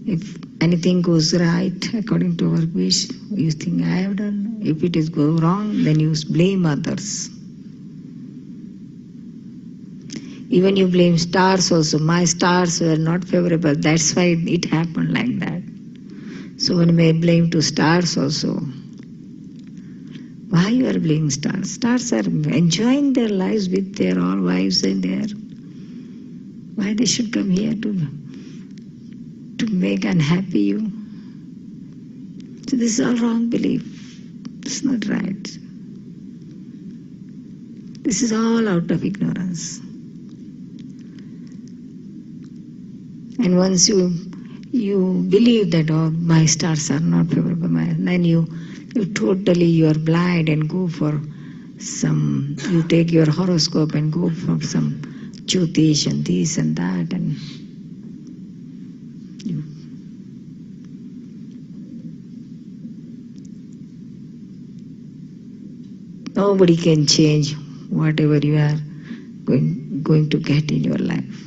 If anything goes right according to our wish, you think I have done. If it is go wrong, then you blame others. Even you blame stars also. My stars were not favorable. That's why it happened like that. So one may blame to stars also. Why you are blaming stars? Stars are enjoying their lives with their all wives and their. Why they should come here to make unhappy you? So this is all wrong belief. It's not right. This is all out of ignorance. And once you believe that, oh, my stars are not favorable, then you are blind and go for some, you take your horoscope and go for some Jyotish and this and that, and nobody can change whatever you are going to get in your life.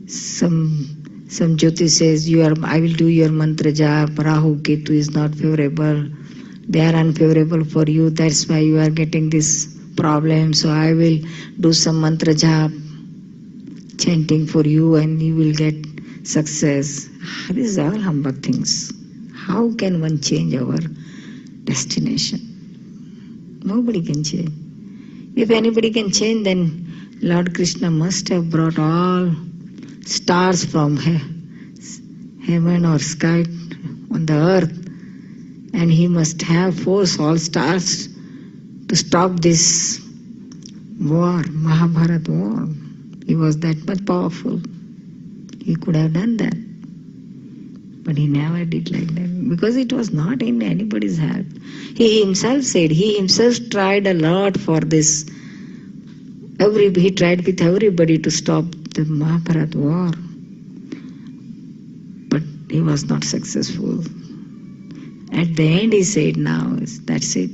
Some Jyoti says, I will do your mantra jap, Rahu Ketu is not favorable, they are unfavorable for you, that's why you are getting this problem, so I will do some mantra jap, chanting for you, and you will get success. These are all humbug things. How can one change our destination? Nobody can change. If anybody can change, then Lord Krishna must have brought all stars from heaven or sky on the earth, and he must have forced all stars to stop this war, Mahabharat war. He was that much powerful. He could have done that. But he never did like that, because it was not in anybody's help. He himself said, he himself tried a lot for this. He tried with everybody to stop the Mahabharat war. But he was not successful. At the end he said, now that's it.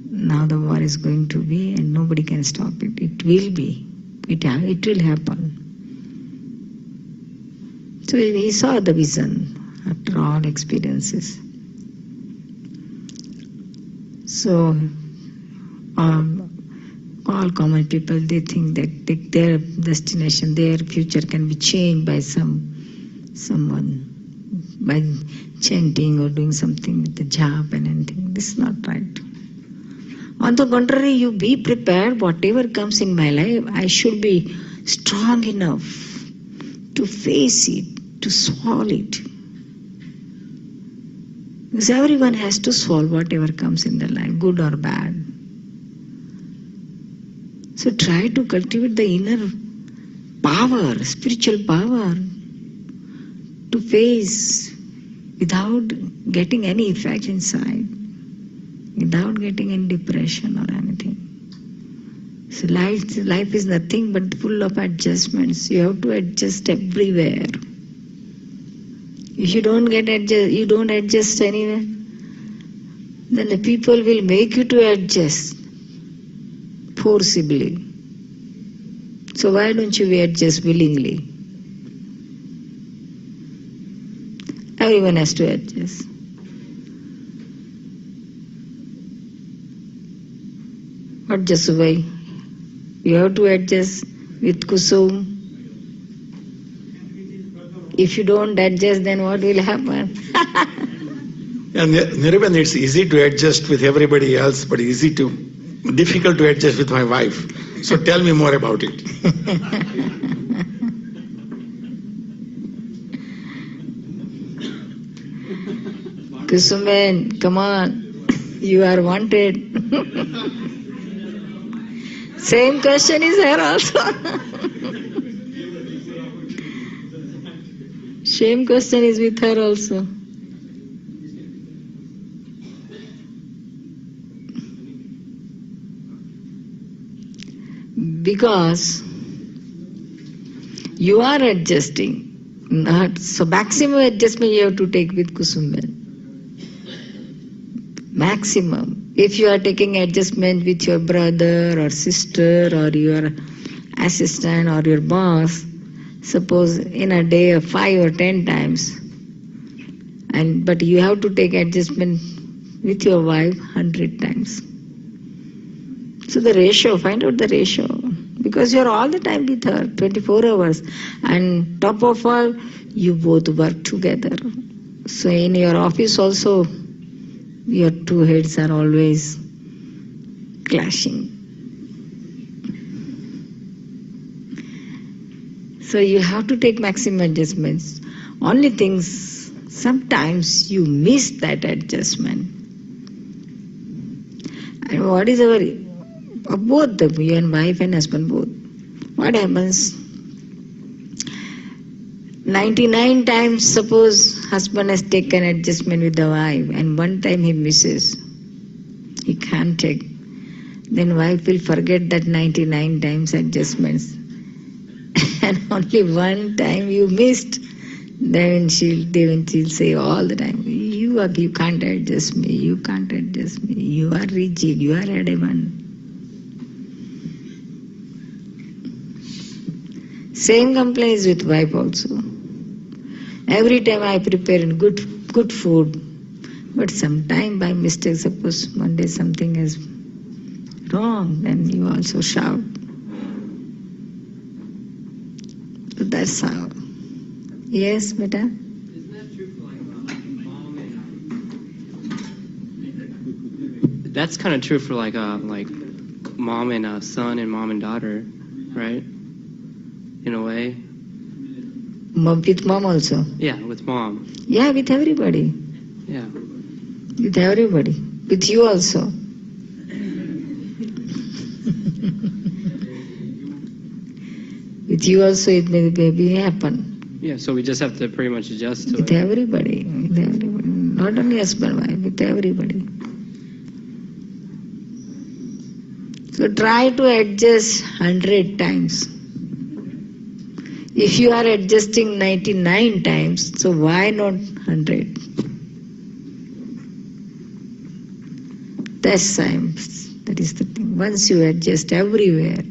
Now the war is going to be, and nobody can stop it. It will be. It will happen. So he saw the vision after all experiences. So all common people, they think that their destination, their future can be changed by someone, by chanting or doing something with the jap and anything. This is not right. On the contrary, you be prepared, whatever comes in my life, I should be strong enough to face it, to solve it. Because everyone has to solve whatever comes in their life, good or bad. So try to cultivate the inner power, spiritual power, to face without getting any effect inside, without getting any depression or anything. So life is nothing but full of adjustments. You have to adjust everywhere. If you don't adjust anywhere, then the people will make you to adjust forcibly. So why don't you adjust willingly? Everyone has to adjust. Adjust why? You have to adjust with kusum. If you don't adjust, then what will happen? And Nirban, it's easy to adjust with everybody else, but difficult to adjust with my wife. So tell me more about it. Kusumen, come on, you are wanted. Same question is here also. Same question is with her also. Because you are adjusting, so maximum adjustment you have to take with Kusumben. Maximum. If you are taking adjustment with your brother or sister or your assistant or your boss, suppose in a day of 5 or 10 times, but you have to take adjustment with your wife 100 times. So the ratio, find out the ratio, because you're all the time with her, 24 hours, and top of all, you both work together. So in your office also, your two heads are always clashing. So you have to take maximum adjustments. Only things, sometimes you miss that adjustment. And what is both you and wife and husband both, what happens? 99 times suppose husband has taken adjustment with the wife and one time he misses, he can't take, then wife will forget that 99 times adjustments and only one time you missed, then she'll say all the time, you can't adjust me, you can't adjust me, you are rigid, you are adamant. Same complaints with wife also. Every time I prepare good food, but sometime by mistake, suppose one day something is wrong, then you also shout. So that's how. Yes, beta? Isn't that true for like mom and that's kind of true for like mom and son and mom and daughter, right? In a way. With mom also? Yeah, with mom. Yeah, with everybody. Yeah. With everybody. With you also. With you also it may happen. Yeah, so we just have to pretty much adjust to with it. Everybody. With everybody. Not only husband, wife, with everybody. So try to adjust 100 times. If you are adjusting 99 times, so why not 100? That's science. That is the thing. Once you adjust everywhere,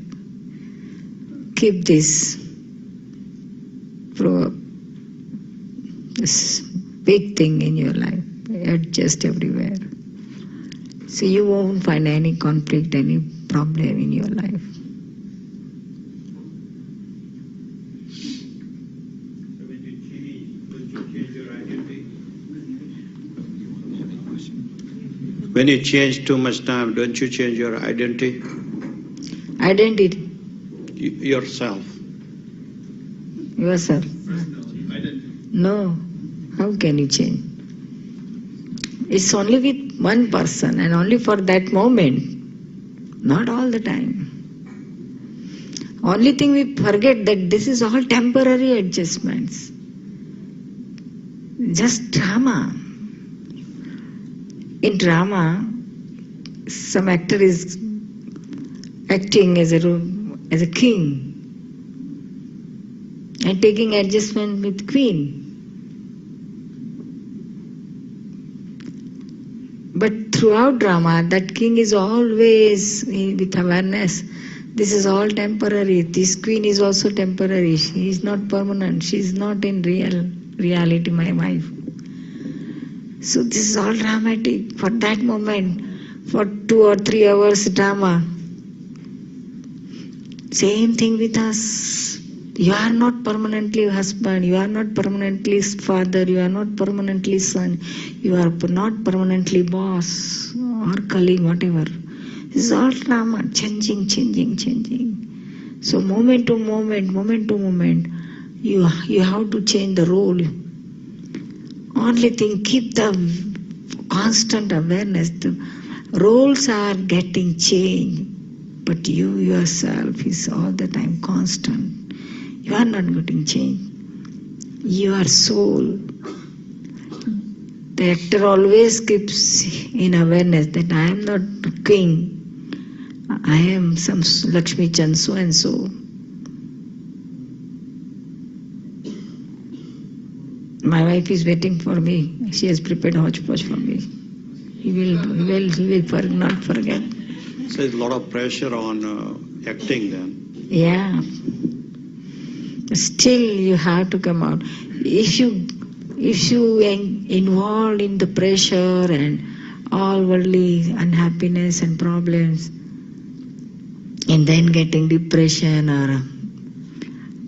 keep this big thing in your life. Adjust everywhere. So you won't find any conflict, any problem in your life. When you change too much time, don't you change your identity? Identity? Yourself. Yourself? No. How can you change? It's only with one person and only for that moment. Not all the time. Only thing we forget that this is all temporary adjustments. Just drama. In drama, some actor is acting as a king and taking adjustment with queen. But throughout drama, that king is always with awareness. This is all temporary. This queen is also temporary. She is not permanent. She is not in reality, my wife. So this is all dramatic. For that moment, for 2 or 3 hours drama. Same thing with us. You are not permanently husband, you are not permanently father, you are not permanently son, you are not permanently boss or colleague, whatever. This is all drama, changing. So moment to moment, you have to change the role. Only thing, keep the constant awareness. The roles are getting changed, but you yourself is all the time constant. You are not getting changed. Your soul. The actor always keeps in awareness that I am not king. I am some Lakshmi Chand so and so. My wife is waiting for me. She has prepared hodgepodge for me. He will not forget. So there's a lot of pressure on acting then. Yeah. Still, you have to come out. If you involved in the pressure and all worldly unhappiness and problems, and then getting depression or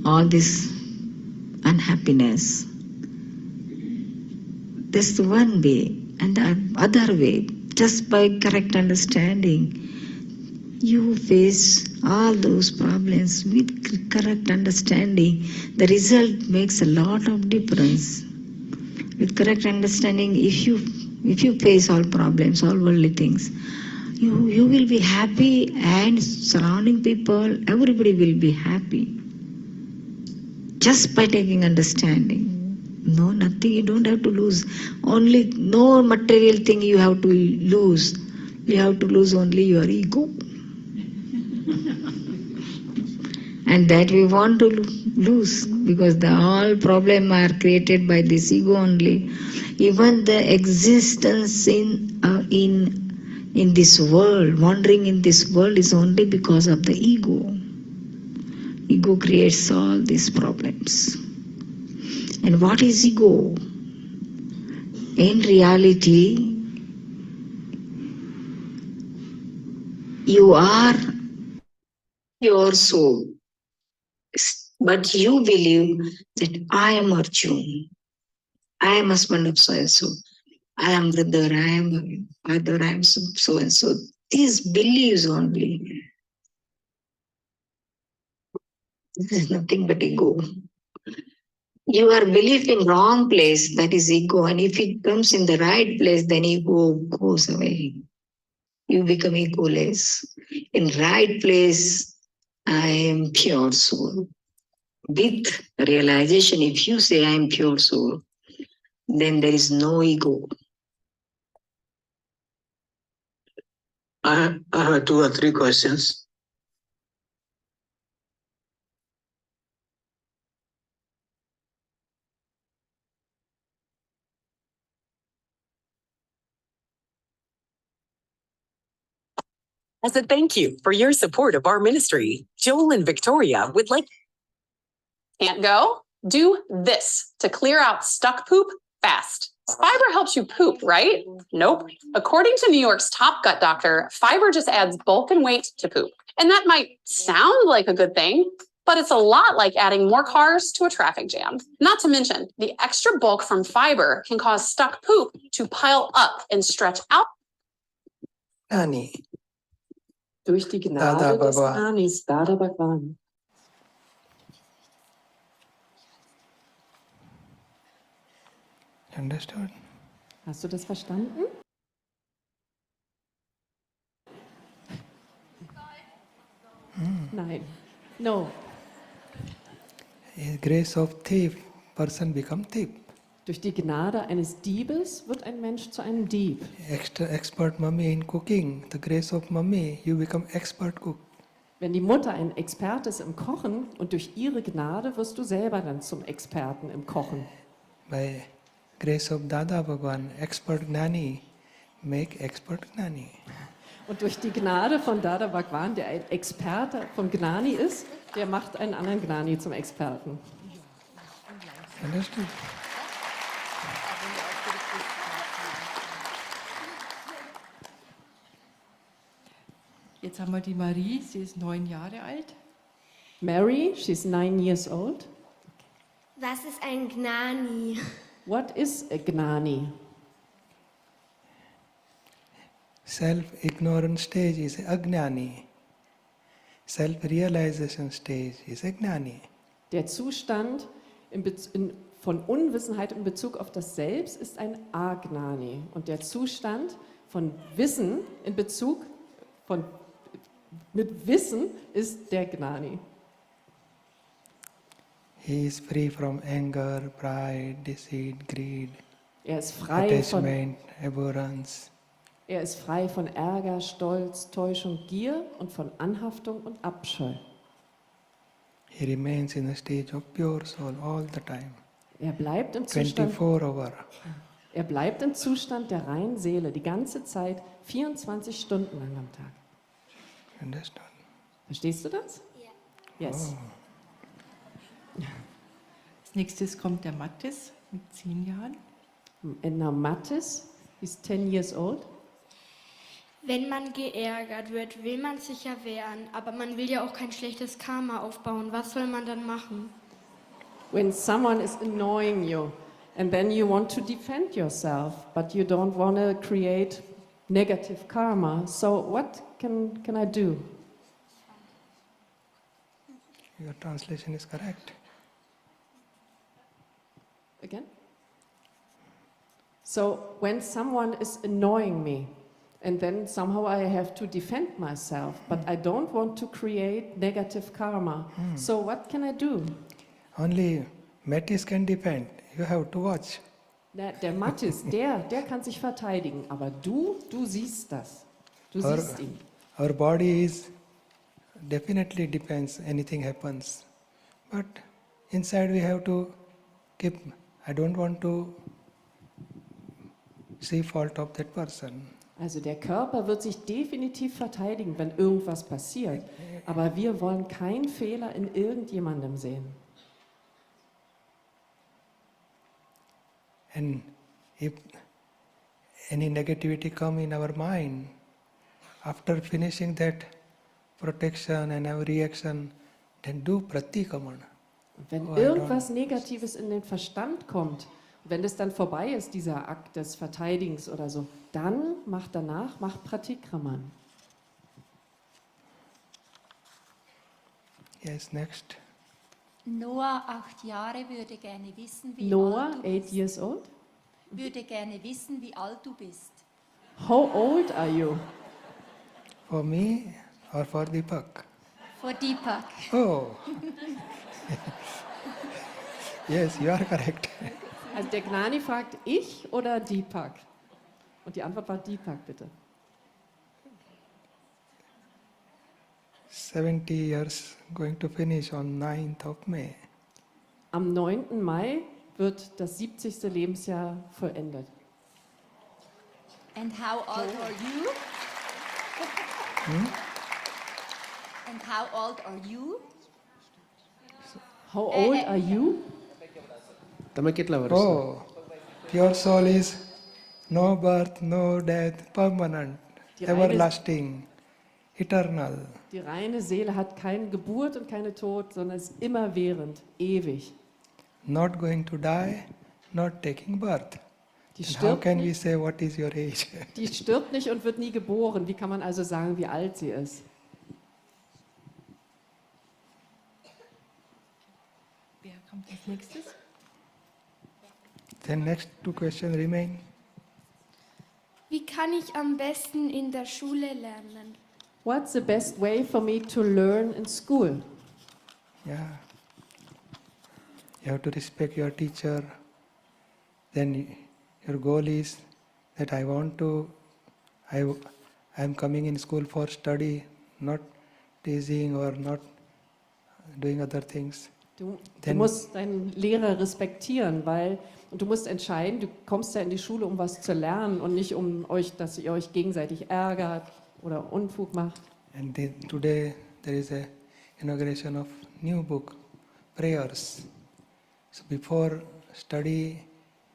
all this unhappiness, that's the one way. And the other way, just by correct understanding, you face all those problems with correct understanding. The result makes a lot of difference. With correct understanding, if you face all problems, all worldly things, you will be happy, and surrounding people, everybody will be happy. Just by taking understanding. No, nothing, you don't have to lose. Only, no material thing you have to lose. You have to lose only your ego. And that we want to lose, because all problems are created by this ego only. Even the existence in this world, wandering in this world, is only because of the ego. Ego creates all these problems. And what is ego? In reality, you are your soul. But you believe that I am Arjun, I am husband of so and so, I am brother, I am father, I am so and so. These beliefs only. This is nothing but ego. You are belief in wrong place, that is ego. And if it comes in the right place, then ego goes away. You become egoless. In right place, I am pure soul. With realization, if you say I am pure soul, then there is no ego. I have 2 or 3 questions. As a thank you for your support of our ministry, Joel and Victoria would like. Can't go? Do this to clear out stuck poop fast. Fiber helps you poop, right? Nope. According to New York's top gut doctor, fiber just adds bulk and weight to poop. And that might sound like a good thing, but it's a lot like adding more cars to a traffic jam. Not to mention, the extra bulk from fiber can cause stuck poop to pile up and stretch out. Gnani. Durch die Gnade des Gnanis Dadashri. Understood? Hast du das verstanden? Nein. No. In grace of thief, person become thief. Durch die Gnade eines Diebes wird ein Mensch zu einem Dieb. Expert mummy in cooking, the grace of mummy, you become expert cook. Wenn die Mutter ein Experte ist im Kochen und durch ihre Gnade wirst du selber dann zum Experten im Kochen. By grace of Dada Bhagwan, expert Gnani, make expert Gnani. Und durch die Gnade von Dada Bhagwan, der ein Experte von Gnani ist, der macht einen anderen Gnani zum Experten. Understood? Jetzt haben wir die Marie, sie ist 9 Jahre alt. Mary, she's 9 years old. Was ist ein Gnani? What is a Gnani? Self-ignorant stage is a Gnani. Self-realization stage is a Gnani. Der Zustand von Unwissenheit in Bezug auf das Selbst ist ein Agnani. Und der Zustand von Wissen in Bezug mit Wissen ist der Gnani. He is free from anger, pride, deceit, greed, Er ist frei attachment, abhorrence. Er ist frei von Ärger, Stolz, Täuschung, Gier und von Anhaftung und Abscheu. He remains in a stage of pure soul all the time. Er bleibt im 24 hours. Er bleibt im Zustand der reinen Seele die ganze Zeit, 24 Stunden lang am Tag. Understood? Verstehst du das? Ja. Yes. Als nächstes kommt der Mathis mit 10 Jahren. And now Mattis, he's 10 years old. Wenn man geärgert wird, will man sich ja wehren, aber man will ja auch kein schlechtes Karma aufbauen. Was soll man dann machen? When someone is annoying you, and then you want to defend yourself, but you don't want to create negative karma. So what can I do? Your translation is correct. Again? So when someone is annoying me, and then somehow I have to defend myself, but I don't want to create negative karma. So what can I do? Only Mattis can defend. You have to watch. Der Mattis, der kann sich verteidigen, aber du siehst das. Du siehst ihn. Our body is definitely depends anything happens. But inside we have to keep, I don't want to see fault of that person. Also der Körper wird sich definitiv verteidigen, wenn irgendwas passiert. Aber wir wollen keinen Fehler in irgendjemandem sehen. And if any negativity come in our mind, after finishing that protection and our reaction, then do pratikaman. Wenn irgendwas Negatives in den Verstand kommt, wenn es dann vorbei ist, dieser Akt des Verteidigens oder so, dann mach Pratikraman. Yes, next. Noah, 8 Jahre, würde gerne wissen, wie Noah, alt du 8 bist. years old. Würde gerne wissen, wie alt du bist. How old are you? For me or for Deepak? For Deepak. Oh. Yes, you are correct. Also der Gnani fragt, ich oder Deepak? Und die Antwort war Deepak, bitte. 70 years going to finish on 9th of May. Am 9. Mai wird das 70. Lebensjahr vollendet. And how old are you? And how old are you? How old are you? તમે કેટલા વર્ષ? Oh, pure soul is no birth, no death, permanent, everlasting, eternal. Die reine Seele hat keine Geburt und keine Tod, sondern ist immerwährend, ewig. Not going to die, not taking birth. Die And how stirbt can we nicht. say what is your age? Die stirbt nicht und wird nie geboren. Wie kann man also sagen, wie alt sie ist? Wer kommt als nächstes? Then next 2 questions remain. Wie kann ich am besten in der Schule lernen? What's the best way for me to learn in school? Yeah. You have to respect your teacher. Then your goal is that I am coming in school for study, not teasing or not doing other things. Du Denn- musst deinen Lehrer respektieren, und du musst entscheiden, du kommst ja in die Schule, um was zu lernen und nicht dass ihr euch gegenseitig ärgert oder Unfug macht. And today there is a inauguration of new book, prayers. So before study,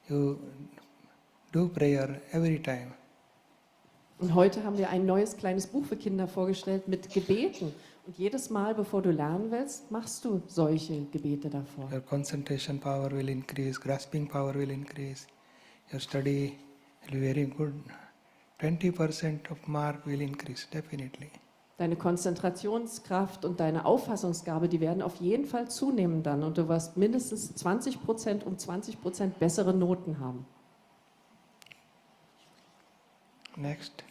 you do prayer every time. Und heute haben wir ein neues kleines Buch für Kinder vorgestellt mit Gebeten. Und jedes Mal, bevor du lernen willst, machst du solche Gebete davor. Your concentration power will increase, grasping power will increase. Your study will be very good. 20% of mark will increase, definitely. Deine Konzentrationskraft und deine Auffassungsgabe, die werden auf jeden Fall zunehmen dann. Und du wirst mindestens 20% um 20% bessere Noten haben. Next,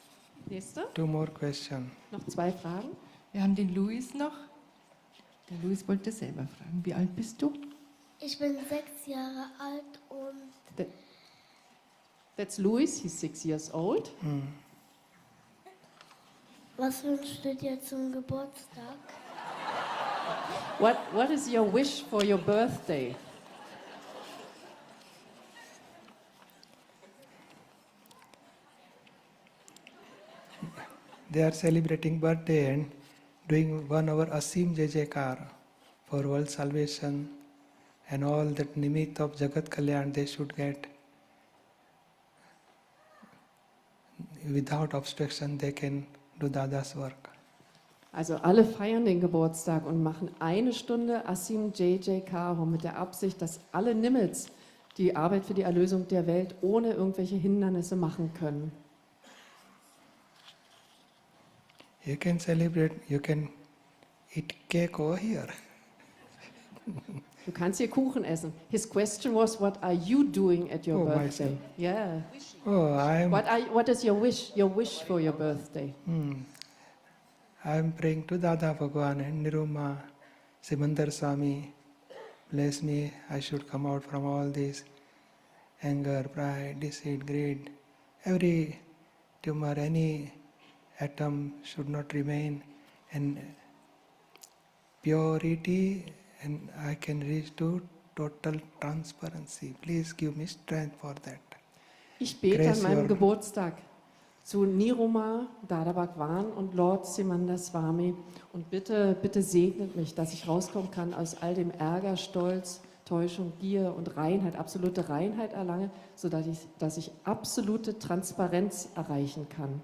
Nächste? 2 more questions. Noch 2 Fragen. Wir haben den Luis noch. Der Luis wollte selber fragen. Wie alt bist du? Ich bin 6 Jahre alt und That's Louis, he's 6 years old. was wünschst du dir zum Geburtstag? What is your wish for your birthday? They are celebrating birthday and doing 1 hour Asim Jai Jaikar for world salvation and all that nimit of Jagat Kalyan they should get without obstruction. They can do Dada's work. Also alle feiern den Geburtstag und machen 1 Stunde Asim JJ Karo mit der Absicht, dass alle Nimitz die Arbeit für die Erlösung der Welt ohne irgendwelche Hindernisse machen können. You can celebrate, you can eat cake over here. Du kannst hier Kuchen essen. His question was, what are you doing at your Oh, birthday? myself. Yeah. Oh, What is your wish? Your wish for your birthday? I'm praying to Dada Bhagwan and Niruma, Simandar Swami. Bless me, I should come out from all this anger, pride, deceit, greed. Every tumor, any atom should not remain, and purity, and I can reach to total transparency. Please give me strength for that. Ich bete Grace an meinem your- Geburtstag zu Niruma, Dada Bhagwan und Lord Simanda Swami und bitte segnet mich, dass ich rauskommen kann aus all dem Ärger, Stolz, Täuschung, Gier und Reinheit, absolute Reinheit erlange, dass ich absolute Transparenz erreichen kann.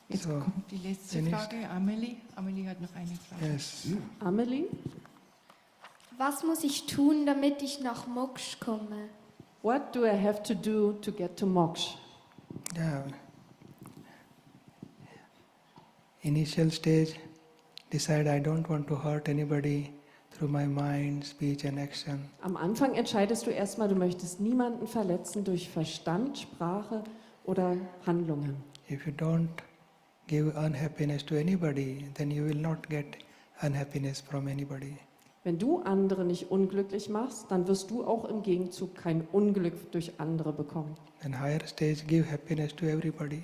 Jetzt So, kommt die letzte finished. Frage. Amelie. Amelie hat noch eine Frage. Yes. Amelie, Was muss ich tun, damit ich nach Moksha komme? what do I have to do to get to Moksha? Yeah. Initial stage, decide I don't want to hurt anybody through my mind, speech and action. Am Anfang entscheidest du erstmal, du möchtest niemanden verletzen durch Verstand, Sprache oder Handlungen. If you don't give unhappiness to anybody, then you will not get unhappiness from anybody. Wenn du andere nicht unglücklich machst, dann wirst du auch im Gegenzug kein Unglück durch andere bekommen. And higher stage, give happiness to everybody.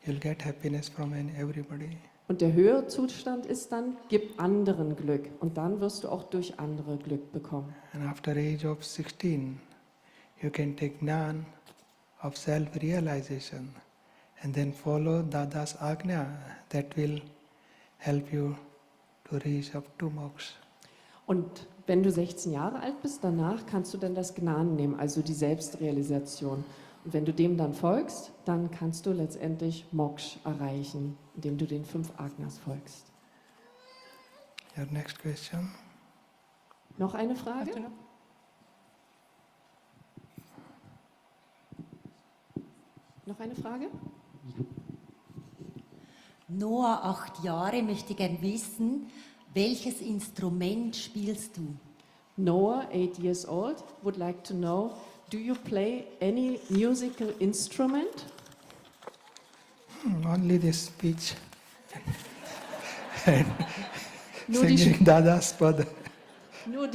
You'll get happiness from everybody. Und der höhere Zustand ist dann, gib anderen Glück. Und dann wirst du auch durch andere Glück bekommen. And after age of 16, you can take Gnan of self-realization and then follow Dada's Agnya. That will help you to reach up to Moksha. Und wenn du 16 Jahre alt bist, danach kannst du dann das Gnan nehmen, also die Selbstrealisation. Und wenn du dem dann folgst, dann kannst du letztendlich Moksha erreichen, indem du den 5 Agnas folgst. Your next question. Noch eine Frage? Hast du noch? Noch eine Frage? Noah, 8 Jahre, möchte gern wissen, welches Instrument spielst du? Noah, 8 years old, would like to know, do you play any musical instrument? Only this speech and Nur die, singing Dada's Pada. nur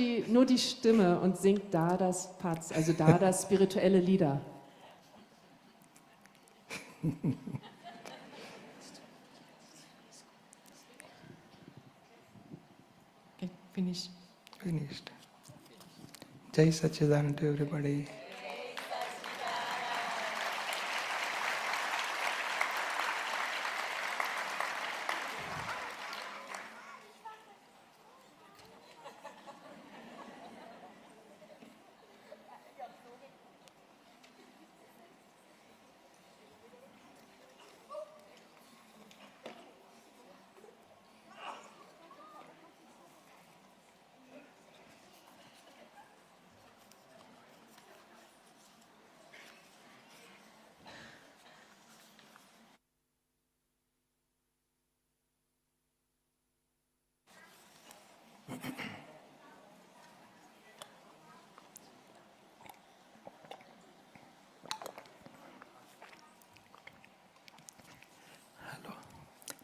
die Stimme und singt Dadas Pats, also Dadas spirituelle Lieder. Okay, finish. Finished. Jai Sachidananda to everybody.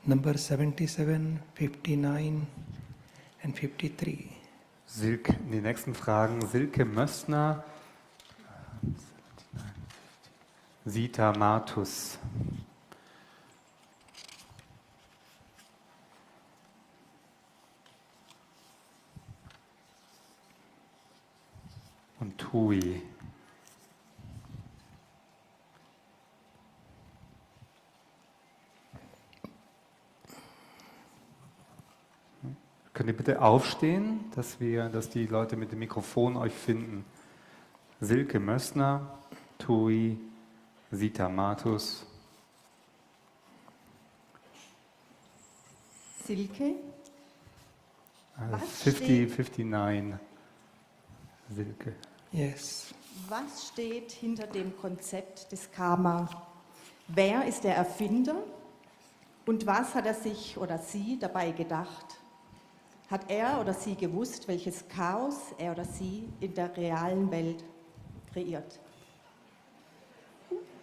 Number 77, 59 and 53. Die nächsten Fragen. Silke Mössner, Sita Martus. Und Tui. Könnt ihr bitte aufstehen, dass die Leute mit dem Mikrofon euch finden? Silke Mössner, Tui, Sita Matus. Silke? 59, Silke. Yes. Was steht hinter dem Konzept des Karma? Wer ist der Erfinder und was hat er sich oder sie dabei gedacht? Hat er oder sie gewusst, welches Chaos er oder sie in der realen Welt kreiert?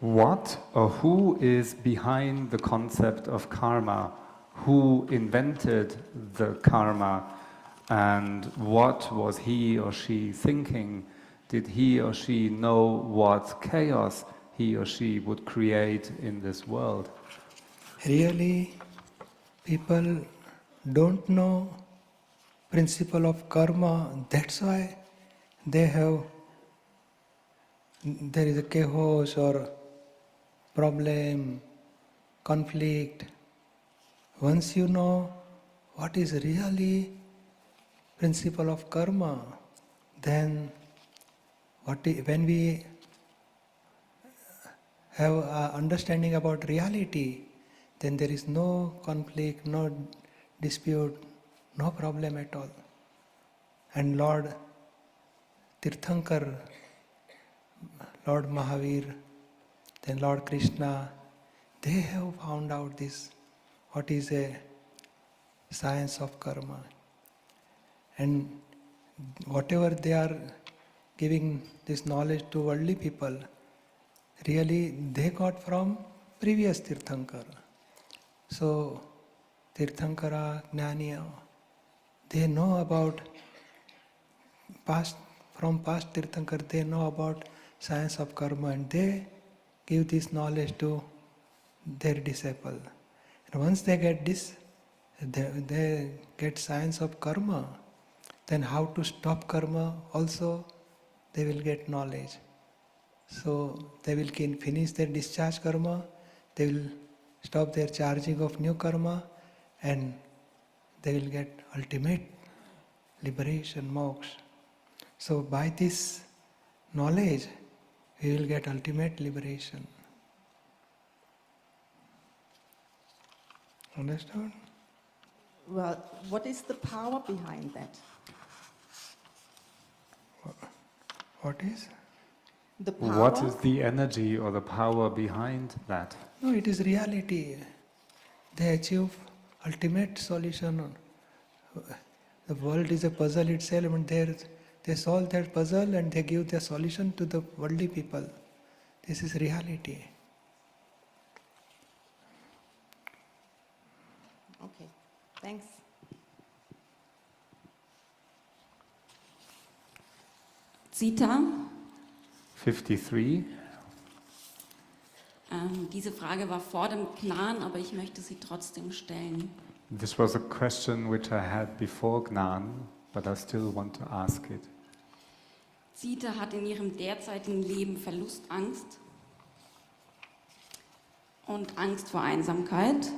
What or who is behind the concept of karma? Who invented the karma? And what was he or she thinking? Did he or she know what chaos he or she would create in this world? Really, people don't know principle of karma. That's why there is a chaos or problem, conflict. Once you know what is really principle of karma, then when we have understanding about reality, then there is no conflict, no dispute, no problem at all. And Lord Tirthankar, Lord Mahavir, then Lord Krishna, they have found out this, what is a science of karma. And whatever they are giving this knowledge to worldly people, really they got from previous Tirthankar. So Tirthankara, Gnani, they know about past Tirthankar, they know about science of karma and they give this knowledge to their disciple. And once they get this, they get science of karma, then how to stop karma also they will get knowledge. So they will finish their discharge karma, they will stop their charging of new karma, and they will get ultimate liberation, moksha. So by this knowledge, we will get ultimate liberation. Understood? Well, what is the power behind that? What is? The power? What is the energy or the power behind that? No, it is reality. They achieve ultimate solution. The world is a puzzle itself, and they solve that puzzle and they give their solution to the worldly people. This is reality. Okay, thanks. Zita, 53. diese Frage war vor dem Gnan, aber ich möchte sie trotzdem stellen. This was a question which I had before Gnan, but I still want to ask it. Zita hat in ihrem derzeitigen Leben Verlustangst und Angst vor Einsamkeit.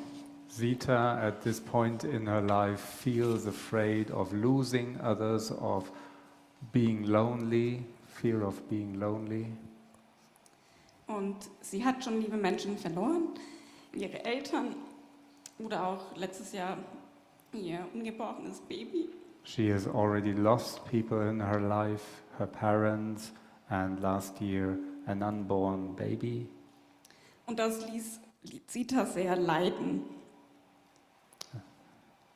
Zita, at this point in her life, feels afraid of losing others, of being lonely, fear of being lonely. Und sie hat schon liebe Menschen verloren, ihre Eltern oder auch letztes Jahr ihr ungeborenes Baby. She has already lost people in her life, her parents, and last year an unborn baby. Und das ließ Zita sehr leiden.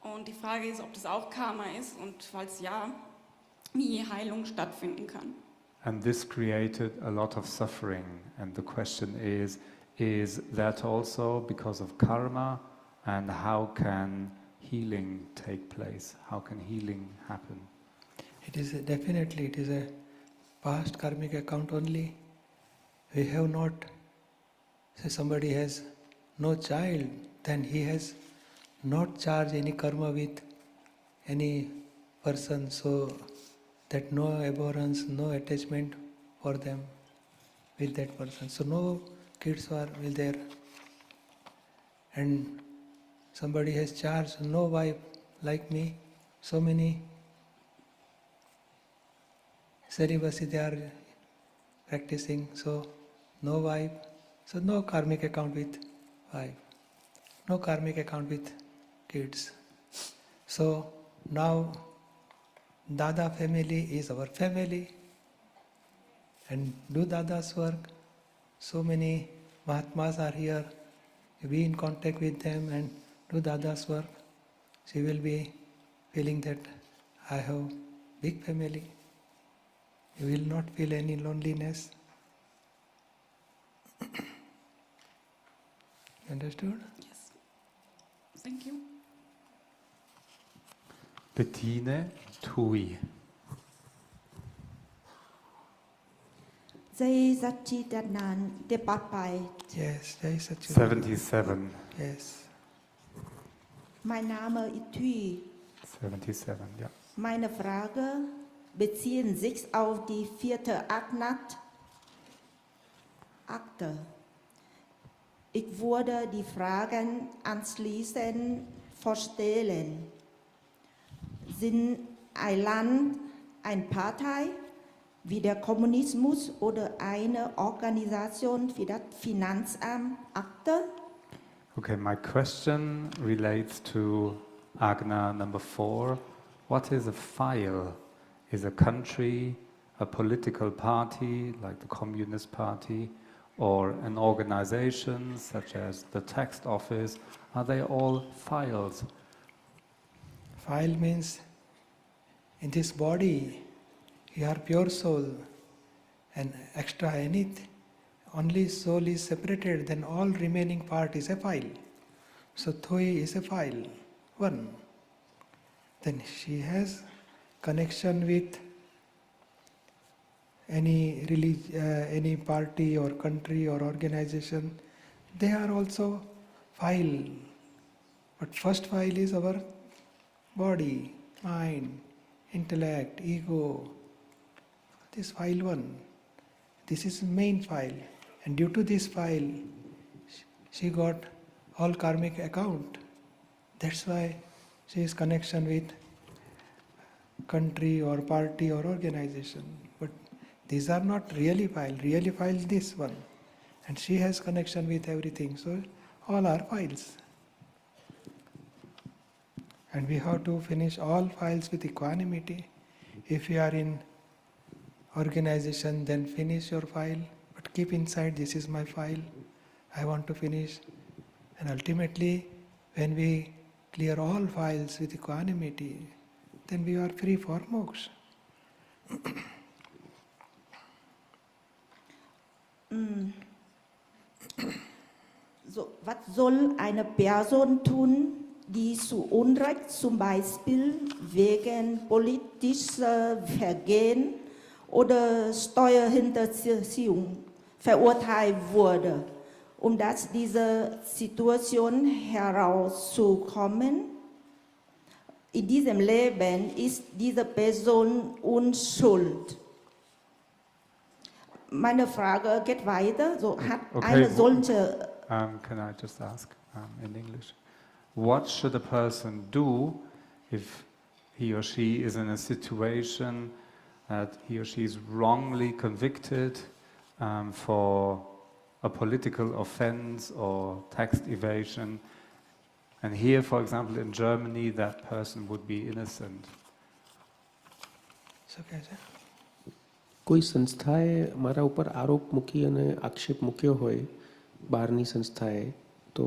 Und die Frage ist, ob das auch Karma ist und falls ja, wie Heilung stattfinden kann. And this created a lot of suffering. And the question is that also because of karma? And how can healing take place? How can healing happen? It is a past karmic account only. We have not, say somebody has no child, then he has not charged any karma with any person, so that no abhorrence, no attachment for them with that person. So no kids are there. And somebody has charged, no wife like me, so many celibacy they are practicing, so no wife, so no karmic account with wife, no karmic account with kids. So now Dada family is our family, and do Dada's work. So many Mahatmas are here, be in contact with them and do Dada's work. She will be feeling that I have big family. You will not feel any loneliness. Understood? Yes. Thank you. Bettine Tui. Jai Gnani Deepakbhai. Yes, Jai Satchidanand. 77. Yes. Mein Name ist Tui. 77, ja. Meine Frage beziehen sich auf die 4. Akte. Ich würde die Fragen anschließend vorstellen. Sind ein Land eine Partei wie der Kommunismus oder eine Organisation wie das Finanzamt Akte? Okay, my question relates to Agna number 4. What is a file? Is a country a political party like the Communist Party, or an organization such as the tax office? Are they all files? File means in this body you are pure soul, and extra anything, only soul is separated, then all remaining part is a file. So Thui is a file, one. Then she has connection with any any party or country or organization. They are also file. But first file is our body, mind, intellect, ego. This file 1. This is main file. And due to this file, she got all karmic account. That's why she is connection with country or party or organization. But these are not really file. Really file is this one. And she has connection with everything. So all are files. And we have to finish all files with equanimity. If you are in organization, then finish your file, but keep inside, this is my file, I want to finish. And ultimately, when we clear all files with equanimity, then we are free for moksha. So, was soll eine Person tun, die zu Unrecht zum Beispiel wegen politischer Vergehen oder Steuerhinterziehung verurteilt wurde, aus dieser Situation herauszukommen? In diesem Leben ist diese Person unschuld. Meine Frage geht weiter. So hat eine solche. Can I just ask in English? What should a person do if he or she is in a situation that he or she is wrongly convicted for a political offense or tax evasion? And here, for example, in Germany, that person would be innocent. કોઈ સંસ્થાએ મારા ઉપર આરોપ મૂકી અને આક્ષેપ મૂક્યો હોય બહારની સંસ્થાએ, તો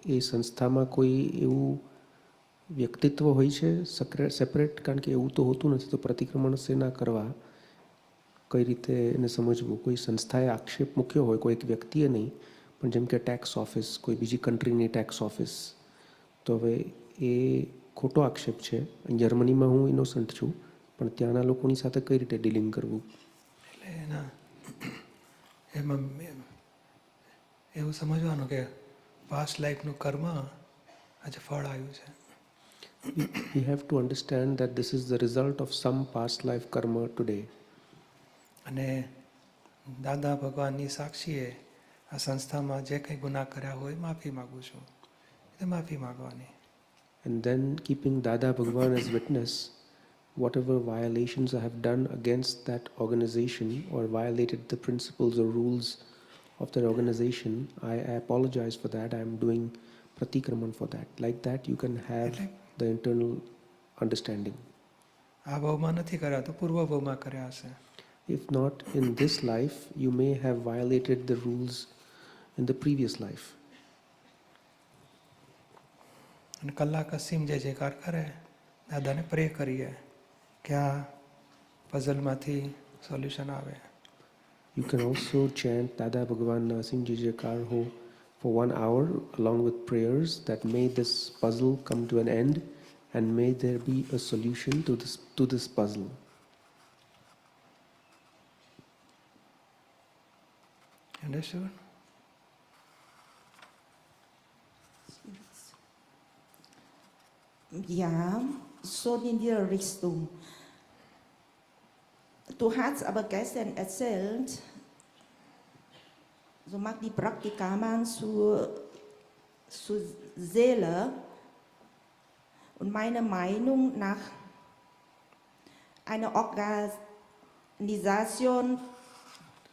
એ સંસ્થામાં કોઈ એવું વ્યક્તિત્વ હોય છે સેપરેટ? કારણ કે એવું તો હોતું નથી, તો પ્રતિક્રમણ શેના કરવા, કઈ રીતે એને સમજવું? કોઈ સંસ્થાએ આક્ષેપ મૂક્યો હોય, કોઈ એક વ્યક્તિએ નહીં, પણ જેમ કે ટેક્સ ઓફિસ, કોઈ બીજી કન્ટ્રીની ટેક્સ ઓફિસ, તો હવે એ ખોટો આક્ષેપ છે. જર્મનીમાં હું ઇનોસન્ટ છું, પણ ત્યાંના લોકોની સાથે કઈ રીતે ડીલિંગ કરવું? એમાં એવું સમજવાનું કે પાસ્ટ લાઈફનું કર્મ આજે ફળ આવ્યું છે. We have to understand that this is the result of some past life karma today. અને દાદા ભગવાનની સાક્ષીએ આ સંસ્થામાં જે કંઈ ગુનાહ કર્યા હોય માફી માગું છું. એ માફી માગવાની. and then keeping Dada Bhagwan as witness, whatever violations I have done against that organization or violated the principles or rules of that organization, I apologize for that. I am doing pratikraman for that. Like that, you can have the internal understanding. આ ભાવમાં નથી કર્યા તો પૂર્વ ભાવમાં કર્યા હશે. If not in this life, you may have violated the rules in the previous life. અને કલાક અસીમ જય જયકાર કરે, દાદાને પ્રે કરીએ કે આ પઝલમાંથી સોલ્યુશન આવે. You can also chant Dada Bhagwan Nasim Jai Jaikar Ho for 1 hour along with prayers that may this puzzle come to an end and may there be a solution to this puzzle. Understood? Ja, so in die Richtung. Du hast aber gestern erzählt, so macht die Praktikaman zur Seele. Und meiner Meinung nach, eine Organisation,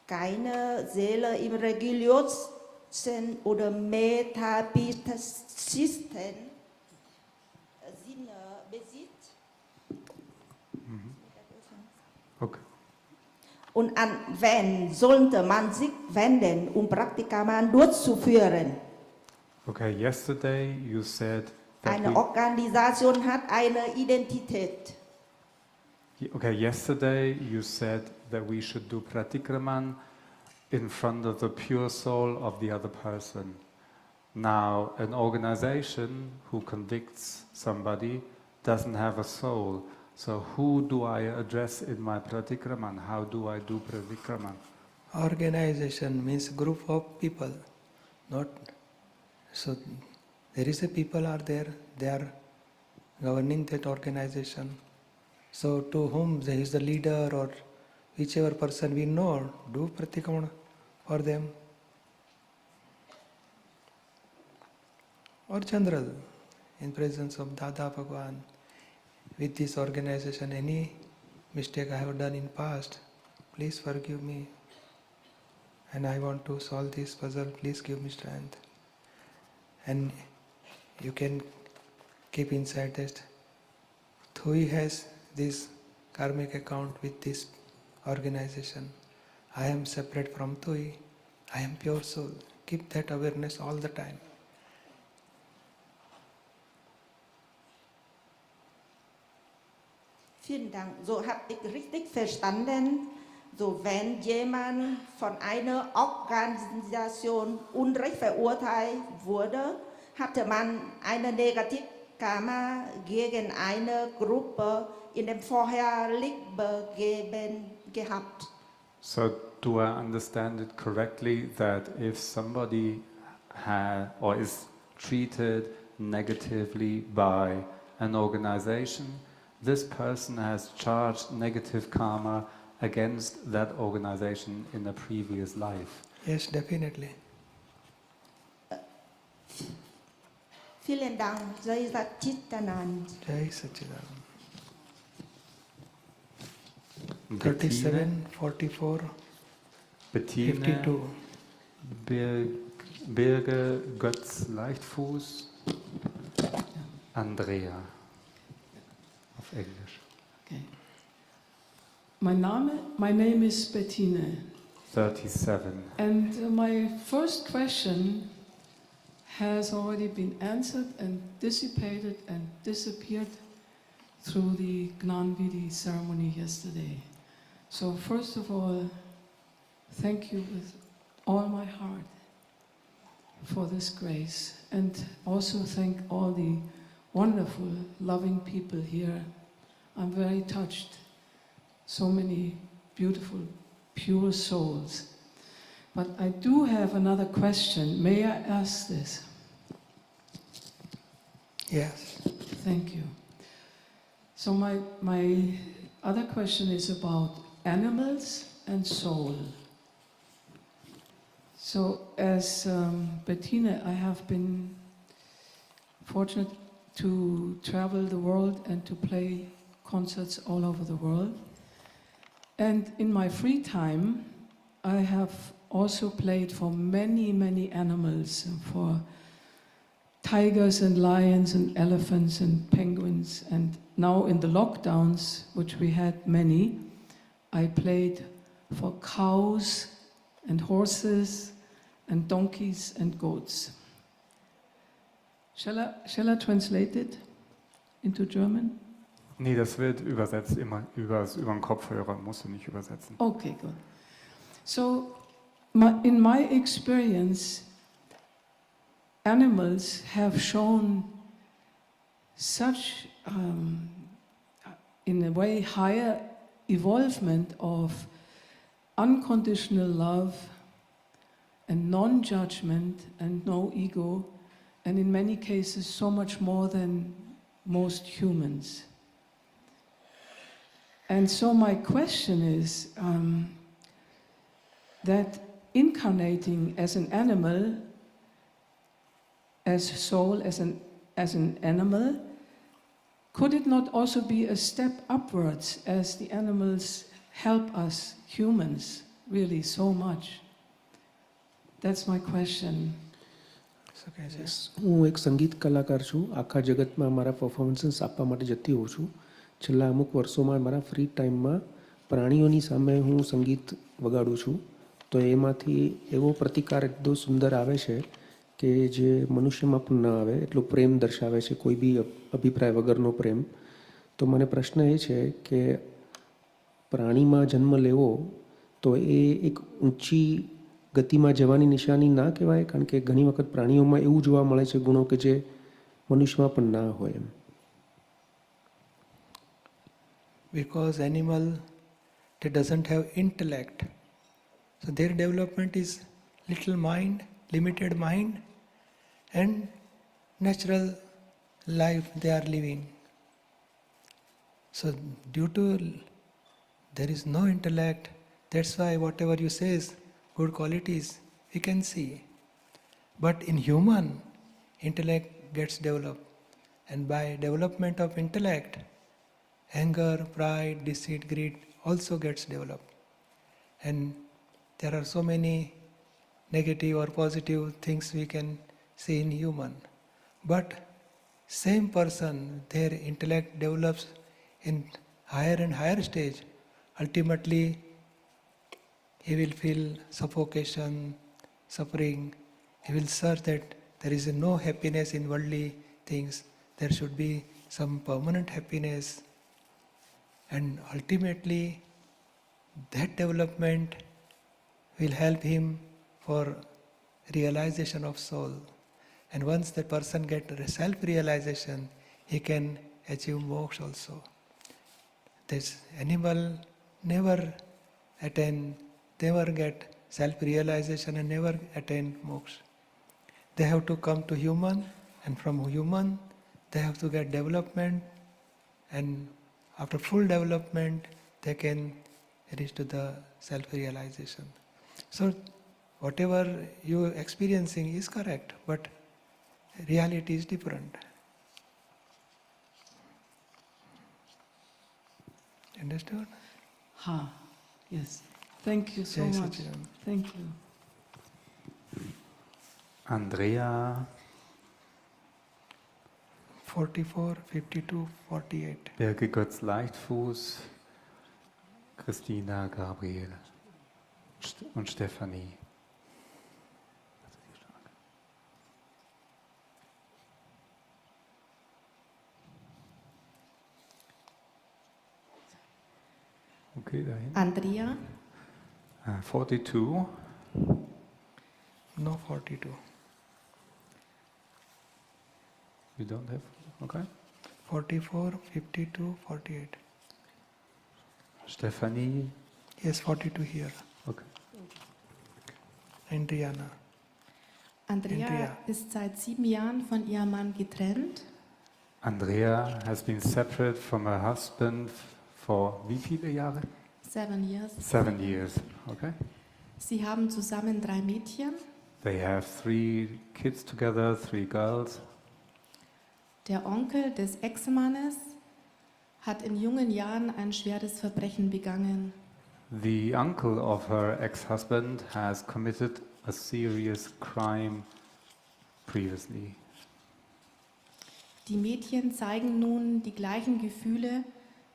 keine Seele im religiösen oder metaphysischen Sinne besitzt. Okay. Und an wen sollte man sich wenden, Praktikaman durchzuführen? Okay, yesterday you said that Eine Organisation hat eine Identität. Okay, yesterday you said that we should do pratikraman in front of the pure soul of the other person. Now, an organization who convicts somebody doesn't have a soul. So who do I address in my pratikraman? How do I do pratikraman? Organization means group of people, not so. There is a people are there, they are governing that organization. So to whom there is the leader or whichever person we know, do pratikraman for them. Or general, in presence of Dada Bhagwan, with this organization, any mistake I have done in past, please forgive me. And I want to solve this puzzle, please give me strength. And you can keep inside that Thui has this karmic account with this organization. I am separate from Thui. I am pure soul. Keep that awareness all the time. Vielen Dank. So habe ich richtig verstanden. So, wenn jemand von einer Organisation unrecht verurteilt wurde, hatte man eine Negativkarma gegen eine Gruppe in dem vorherigen gehabt. So do I understand it correctly that if somebody is treated negatively by an organization, this person has charged negative karma against that organization in a previous life? Yes, definitely. Vielen Dank. Jai Satchitanand. Jai Satchitanand. 37, 44, Bettine, 52. Birge, Götz, Leichtfuß, Andrea. Auf Englisch. Okay. My name is Bettine. 37. And my first question has already been answered and dissipated and disappeared through the Gnan Vidhi ceremony yesterday. So first of all, thank you with all my heart for this grace, and also thank all the wonderful, loving people here. I'm very touched. So many beautiful, pure souls. But I do have another question. May I ask this? Yes. Thank you. So my other question is about animals and soul. So as Bettina, I have been fortunate to travel the world and to play concerts all over the world. And in my free time, I have also played for many, many animals, for tigers and lions and elephants and penguins. And now in the lockdowns, which we had many, I played for cows and horses and donkeys and goats. Shall I translate it into German? Nee, das wird übersetzt immer über den Kopfhörer, musst du nicht übersetzen. Okay, good. So, in my experience, animals have shown such, in a way, higher evolvement of unconditional love and non-judgment and no ego, and in many cases so much more than most humans. And so my question is that incarnating as an animal, as soul, as an animal, could it not also be a step upwards as the animals help us humans really so much? That's my question. હું એક સંગીત કલાકાર છું. આખા જગતમાં મારા performances આપવા માટે જતી હોઉં છું. છેલ્લા અમુક વર્ષોમાં મારા ફ્રી ટાઈમમાં પ્રાણીઓની સામે હું સંગીત વગાડું છું. તો એમાંથી એવો પ્રતિકાર એટલો સુંદર આવે છે કે જે મનુષ્યમાં પણ ન આવે એટલો પ્રેમ દર્શાવે છે, કોઈ બી અભિપ્રાય વગરનો પ્રેમ. તો મને પ્રશ્ન એ છે કે પ્રાણીમાં જન્મ લેવો તો એ એક ઊંચી ગતિમાં જવાની નિશાની ના કહેવાય? કારણ કે ઘણી વખત પ્રાણીઓમાં એવું જોવા મળે છે ગુણો કે જે મનુષ્યમાં પણ ના હોય એમ. Because animal, they doesn't have intellect. So their development is little mind, limited mind, and natural life they are living. So due to there is no intellect, that's why whatever you say is good qualities we can see. But in human, intellect gets developed, and by development of intellect, anger, pride, deceit, greed also gets developed. And there are so many negative or positive things we can see in human. But same person, their intellect develops in higher and higher stage. Ultimately, he will feel suffocation, suffering. He will search that there is no happiness in worldly things. There should be some permanent happiness. And ultimately, that development will help him for realization of soul. And once the person gets self-realization, he can achieve moksha also. This animal never get self-realization and never attain moksha. They have to come to human, and from human they have to get development, and after full development they can reach to the self-realization. So whatever you experiencing is correct, but reality is different. Understood? Ha, yes. Thank you so Jai much. Sachidananda. Thank you. Andrea. 44, 52, 48. Birke Götz Leichtfuß, Christina, Gabriel und Stefanie. Okay, dahin. Andrea. 42. No 42. You don't have? Okay. 44, 52, 48. Stephanie? Yes, 42 here. Okay. And Diana. Andrea ist seit 7 Jahren von ihrem Mann getrennt. Andrea has been separate from her husband for wie viele Jahre? 7 years. 7 years, okay. Sie haben zusammen 3 Mädchen. They have 3 kids together, 3 girls. Der Onkel des Ex-Mannes hat in jungen Jahren ein schweres Verbrechen begangen. The uncle of her ex-husband has committed a serious crime previously. Die Mädchen zeigen nun die gleichen Gefühle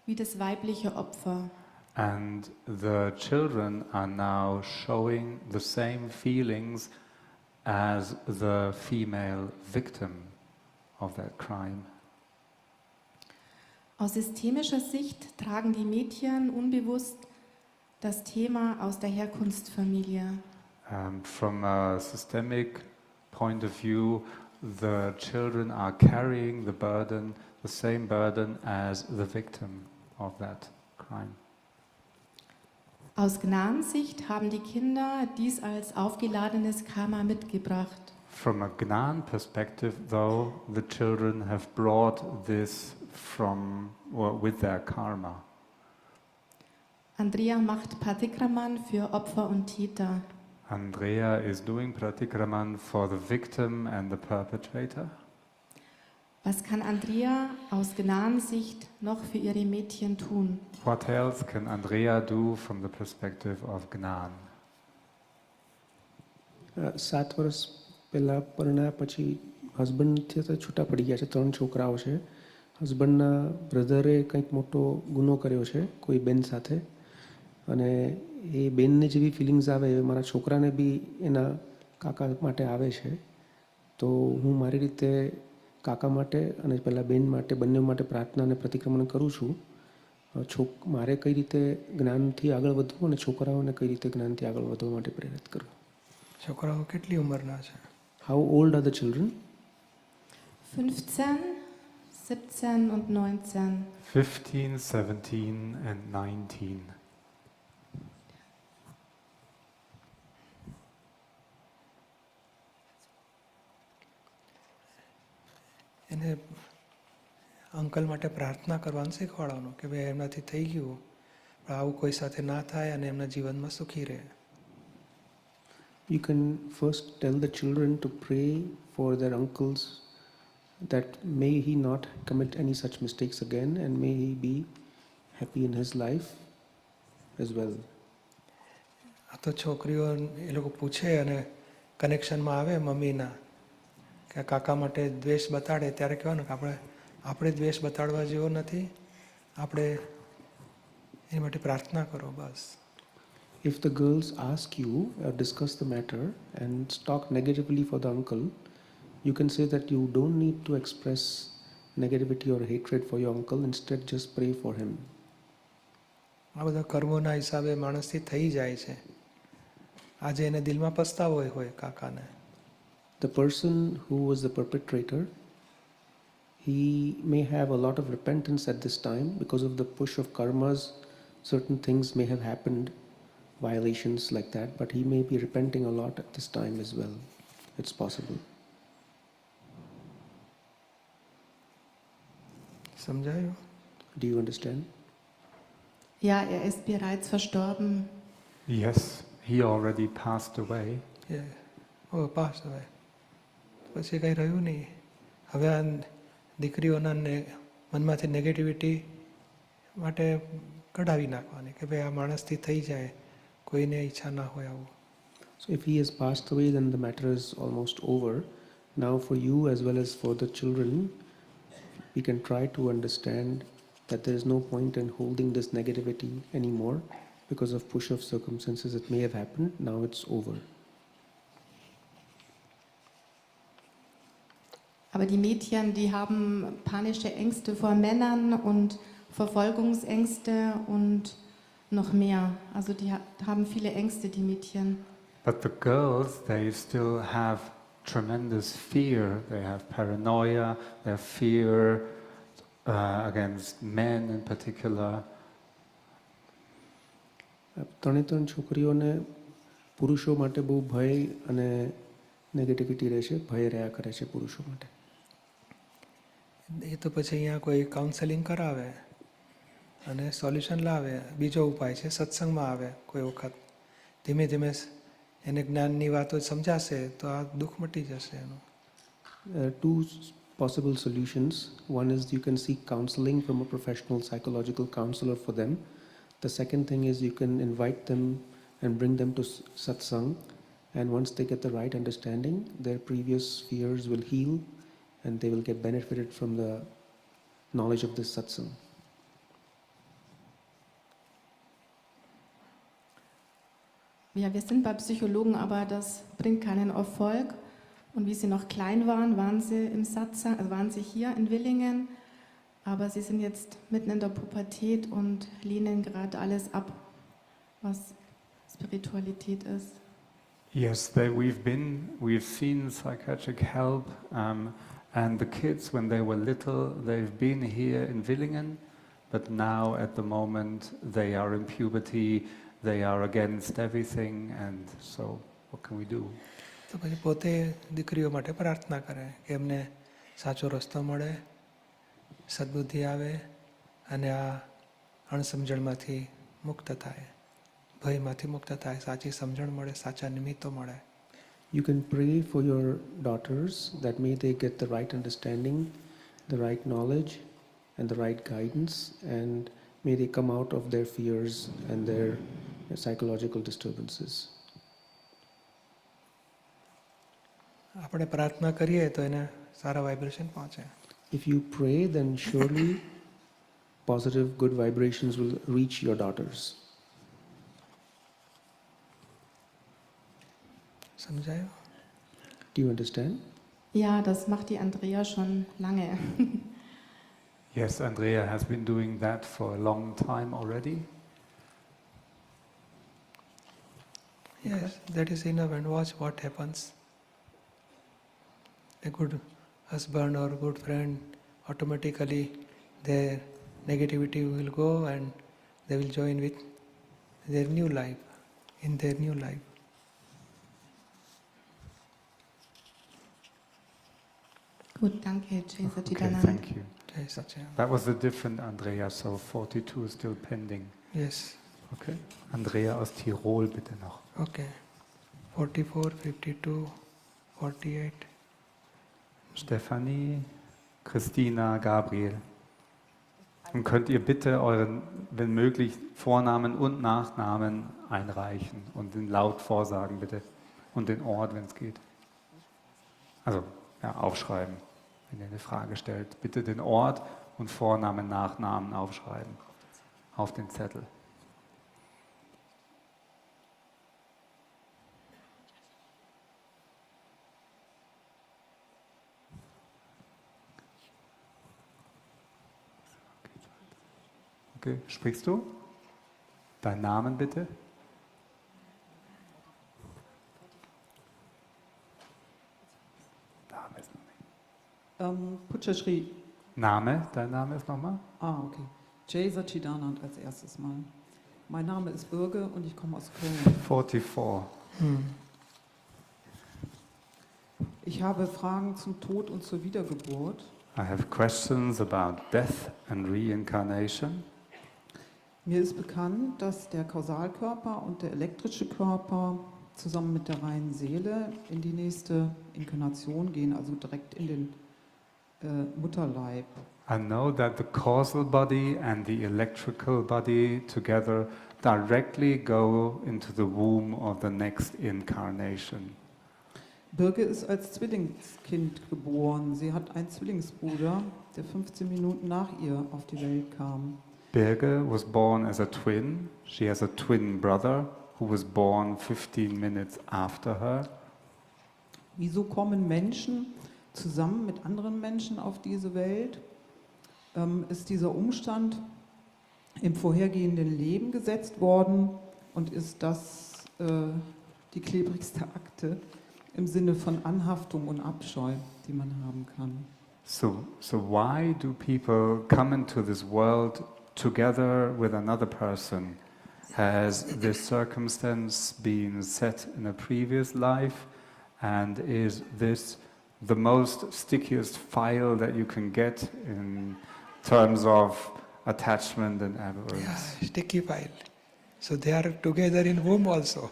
wie das weibliche Opfer. And the children are now showing the same feelings as the female victim of that crime. Aus systemischer Sicht tragen die Mädchen unbewusst das Thema aus der Herkunftsfamilie. From a systemic point of view, the children are carrying the burden, the same burden as the victim of that crime. Aus Gnan-Sicht haben die Kinder dies als aufgeladenes Karma mitgebracht. From a Gnan perspective, though, the children have brought this with their karma. Andrea macht Parikraman für Opfer und Täter. Andrea is doing pratikraman for the victim and the perpetrator. Was kann Andrea aus Gnan-Sicht noch für ihre Mädchen tun? What else can Andrea do from the perspective of Gnan? 7 વર્ષ પહેલાં પરણ્યા પછી હસબન્ડથી તો છૂટા પડી ગયા છે, 3 છોકરાઓ છે. હસબન્ડના બ્રધરે કંઈક મોટો ગુનો કર્યો છે કોઈ બેન સાથે, અને એ બેનને જેવી ફિલિંગ્સ આવે એ મારા છોકરાને બી એના કાકા માટે આવે છે. તો હું મારી રીતે કાકા માટે અને પહેલાં બેન માટે બંને માટે પ્રાર્થના અને પ્રતિક્રમણ કરું છું. મારે કઈ રીતે જ્ઞાનથી આગળ વધવું અને છોકરાઓને કઈ રીતે જ્ઞાનથી આગળ વધવા માટે પ્રેરિત કરવું. છોકરાઓ કેટલી ઉંમરના છે? How old are the children? 15, 17 und 19. 15, 17 and 19. એને અંકલ માટે પ્રાર્થના કરવાનું શીખવાડવાનું કે ભાઈ એમનાથી થઈ ગયું, પણ આવું કોઈ સાથે ના થાય અને એમના જીવનમાં સુખી રહે. You can first tell the children to pray for their uncles that may he not commit any such mistakes again and may he be happy in his life as well. આ તો છોકરીઓ એ લોકો પૂછે અને કનેક્શનમાં આવે મમ્મીના કે કાકા માટે દ્વેષ બતાડે ત્યારે કહેવાનું કે આપણે દ્વેષ બતાડવા જેવો નથી, આપણે એની માટે પ્રાર્થના કરો બસ. If the girls ask you or discuss the matter and talk negatively for the uncle, you can say that you don't need to express negativity or hatred for your uncle, instead just pray for him. આ બધા કર્મોના હિસાબે માણસથી થઈ જાય છે. આજે એને દિલમાં પસ્તાવો હોય કાકાને. The person who was the perpetrator, he may have a lot of repentance at this time because of the push of karmas. Certain things may have happened, violations like that, but he may be repenting a lot at this time as well. It's possible. સમજાયું? Do you understand? Ja, ist bereits verstorben. Yes, he already passed away. Yeah. Oh, passed away. પછી કંઈ રહ્યું નહીં. હવે આ દીકરીઓના મનમાંથી negativity માટે કઢાવી નાખવાની કે ભાઈ આ માણસથી થઈ જાય, કોઈને ઈચ્છા ના હોય આવું. So if he has passed away, then the matter is almost over. Now for you as well as for the children, we can try to understand that there is no point in holding this negativity anymore because of push of circumstances that may have happened. Now it's over. Aber die Mädchen, die haben panische Ängste vor Männern und Verfolgungsängste und noch mehr. Also die haben viele Ängste, die Mädchen. But the girls, they still have tremendous fear. They have paranoia, they have fear against men in particular. ત્રણે છોકરીઓને પુરુષો માટે બહુ ભય અને negativity રહેશે, ભય રહ્યા કરે છે પુરુષો માટે. એ તો પછી અહીંયા કોઈ કાઉન્સેલિંગ કરાવે અને સોલ્યુશન લાવે. બીજો ઉપાય છે સત્સંગમાં આવે કોઈ વખત. ધીમે ધીમે એને જ્ઞાનની વાતો સમજાશે તો આ દુઃખ મટી જશે એનું. Two possible solutions. One is you can seek counseling from a professional psychological counselor for them. The second thing is you can invite them and bring them to satsang, and once they get the right understanding, their previous fears will heal and they will get benefited from the knowledge of this satsang. Ja, wir sind bei Psychologen, aber das bringt keinen Erfolg. Und wie Sie noch klein waren, waren Sie im Satsang, also waren Sie hier in Willingen, aber Sie sind jetzt mitten in der Pubertät und lehnen gerade alles ab, was Spiritualität ist. Yes, we've seen psychiatric help, and the kids, when they were little, they've been here in Willingen, but now at the moment they are in puberty, they are against everything, and so what can we do? તો પછી પોતે દીકરીઓ માટે પ્રાર્થના કરે કે એમને સાચો રસ્તો મળે, સદબુદ્ધિ આવે અને આ અણસમજણમાંથી મુક્ત થાય, ભયમાંથી મુક્ત થાય, સાચી સમજણ મળે, સાચા નિમિત્તો મળે. You can pray for your daughters that may they get the right understanding, the right knowledge and the right guidance, and may they come out of their fears and their psychological disturbances. આપણે પ્રાર્થના કરીએ તો એને સારા vibration પહોંચે. If you pray, then surely positive, good vibrations will reach your daughters. સમજાયો? Do you understand? Ja, das macht die Andrea schon lange. Yes, Andrea has been doing that for a long time already. Yes, that is enough, and watch what happens. A good husband or good friend, automatically their negativity will go and they will join with their new life, in their new life. Gut, danke, Jai Okay, Satchidanand. thank you. Jai Satchidanand. That was a different Andrea, so 42 is still pending. Yes. Okay. Andrea aus Tirol bitte noch. Okay. 44, 52, 48. Stefanie, Christina, Gabriel. Und könnt ihr bitte euren, wenn möglich, Vornamen und Nachnamen einreichen und den laut vorsagen bitte und den Ort, wenn es geht. Also ja, aufschreiben, wenn ihr eine Frage stellt. Bitte den Ort und Vornamen, Nachnamen aufschreiben auf den Zettel. Okay, sprichst du? Deinen Namen bitte? Name ist noch nicht. Pujashri. Name, dein Name ist nochmal? Okay. Jai Satchidanand als erstes Mal. Mein Name ist Birge und ich komme aus Köln. 44. Ich habe Fragen zum Tod und zur Wiedergeburt. I have questions about death and reincarnation. Mir ist bekannt, dass der Kausalkörper und der elektrische Körper zusammen mit der reinen Seele in die nächste Inkarnation gehen, also direkt in den Mutterleib. I know that the causal body and the electrical body together directly go into the womb of the next incarnation. Birge ist als Zwillingskind geboren. Sie hat einen Zwillingsbruder, der 15 Minuten nach ihr auf die Welt kam. Birge was born as a twin. She has a twin brother who was born 15 minutes after her. Wieso kommen Menschen zusammen mit anderen Menschen auf diese Welt? Ist dieser Umstand im vorhergehenden Leben gesetzt worden und ist das die klebrigste Akte im Sinne von Anhaftung und Abscheu, die man haben kann? So why do people come into this world together with another person? Has this circumstance been set in a previous life? And is this the most stickiest file that you can get in terms of attachment and avarice? Yeah, sticky file. So they are together in womb also.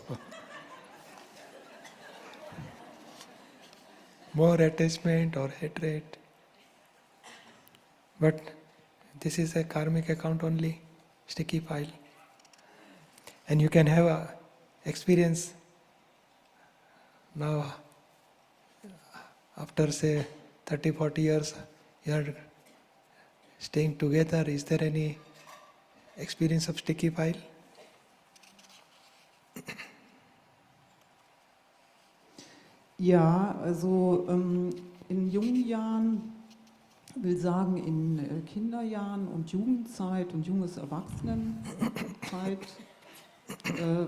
More attachment or hatred. But this is a karmic account only, sticky file. And you can have a experience now, after say 30, 40 years, you are staying together. Is there any experience of sticky file? Ja, also in jungen Jahren, will sagen in Kinderjahren und Jugendzeit und junges Erwachsenenzeit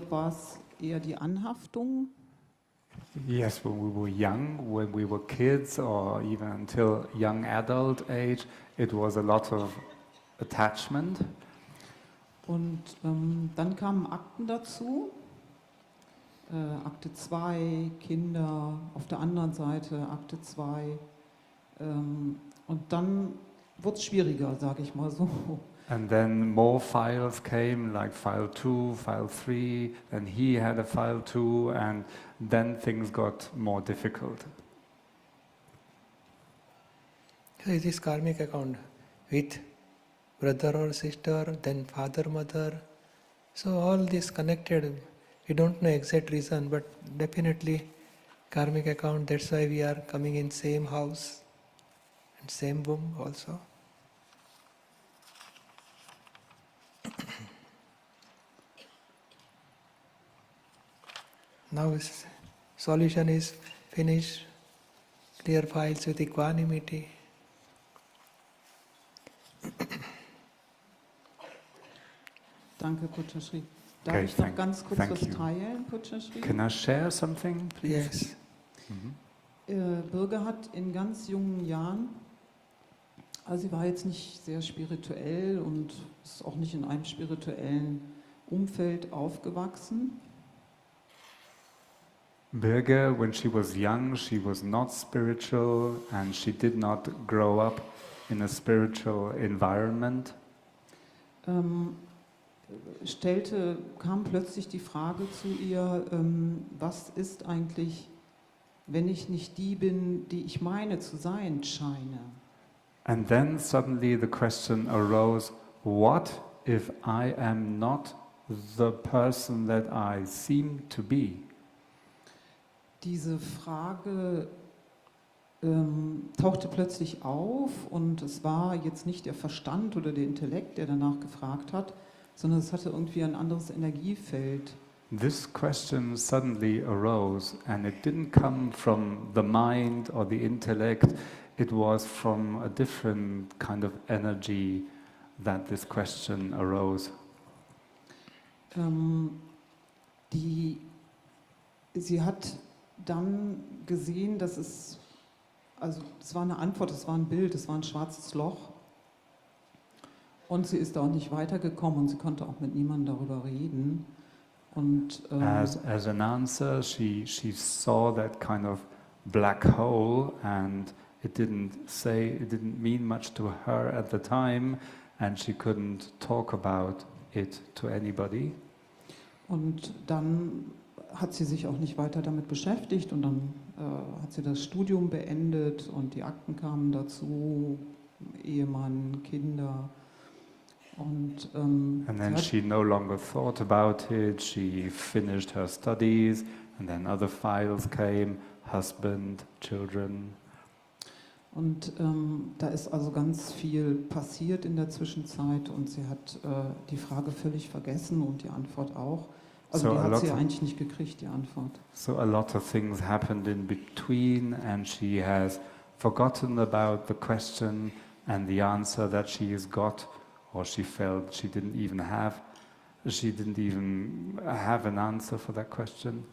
war es eher die Anhaftung. Yes, when we were young, when we were kids, or even until young adult age, it was a lot of attachment. Und dann kamen Akten dazu. Akte 2, Kinder, auf der anderen Seite Akte 2. Und dann wurde es schwieriger, sage ich mal so. And then more files came, like file 2, file 3, and he had a file 2, and then things got more difficult. So it is karmic account with brother or sister, then father, mother. So all this connected. We don't know exact reason, but definitely karmic account. That's why we are coming in same house and same womb also. Now solution is finished. Clear files with equanimity. Danke, Pujyashri. Darf ich noch ganz kurz was teilen, Pujyashri? Can I share something, please? Yes. Birge hat in ganz jungen Jahren, also sie war jetzt nicht sehr spirituell und ist auch nicht in einem spirituellen Umfeld aufgewachsen. Birge, when she was young, she was not spiritual and she did not grow up in a spiritual environment. Kam plötzlich die Frage zu ihr, was ist eigentlich, wenn ich nicht die bin, die ich meine zu sein scheine? And then suddenly the question arose, what if I am not the person that I seem to be? Diese Frage tauchte plötzlich auf und es war jetzt nicht der Verstand oder der Intellekt, der danach gefragt hat, sondern es hatte irgendwie ein anderes Energiefeld. This question suddenly arose and it didn't come from the mind or the intellect, it was from a different kind of energy that this question arose. Sie hat dann gesehen, dass es war eine Antwort, es war ein Bild, es war ein schwarzes Loch. Und sie ist auch nicht weitergekommen und sie konnte auch mit niemandem darüber reden. Und, as an answer, she saw that kind of black hole and it didn't mean much to her at the time and she couldn't talk about it to anybody. Und dann hat sie sich auch nicht weiter damit beschäftigt und dann hat sie das Studium beendet und die Akten kamen dazu, Ehemann, Kinder. Und, and then she no longer thought about it, she finished her studies and then other files came, husband, children. Und da ist also ganz viel passiert in der Zwischenzeit und sie hat die Frage völlig vergessen und die Antwort auch. Also die hat sie eigentlich nicht gekriegt, die Antwort. So a lot of things happened in between and she has forgotten about the question and the answer that she has got, or she felt she didn't even have an answer for that question.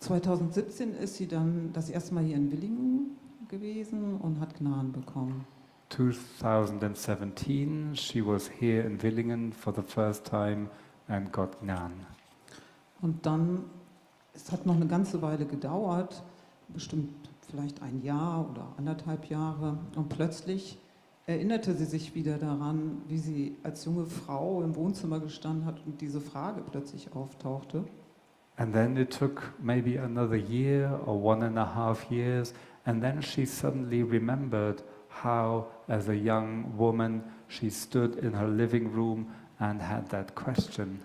2017 ist sie dann das erste Mal hier in Willingen gewesen und hat Gnan bekommen. 2017 she was here in Willingen for the first time and got Gnan. Und dann, es hat noch eine ganze Weile gedauert, bestimmt vielleicht ein Jahr oder 1,5 Jahre. Und plötzlich erinnerte sie sich wieder daran, wie sie als junge Frau im Wohnzimmer gestanden hat und diese Frage plötzlich auftauchte. And then it took maybe another year or 1.5 years, and then she suddenly remembered how, as a young woman, she stood in her living room and had that question.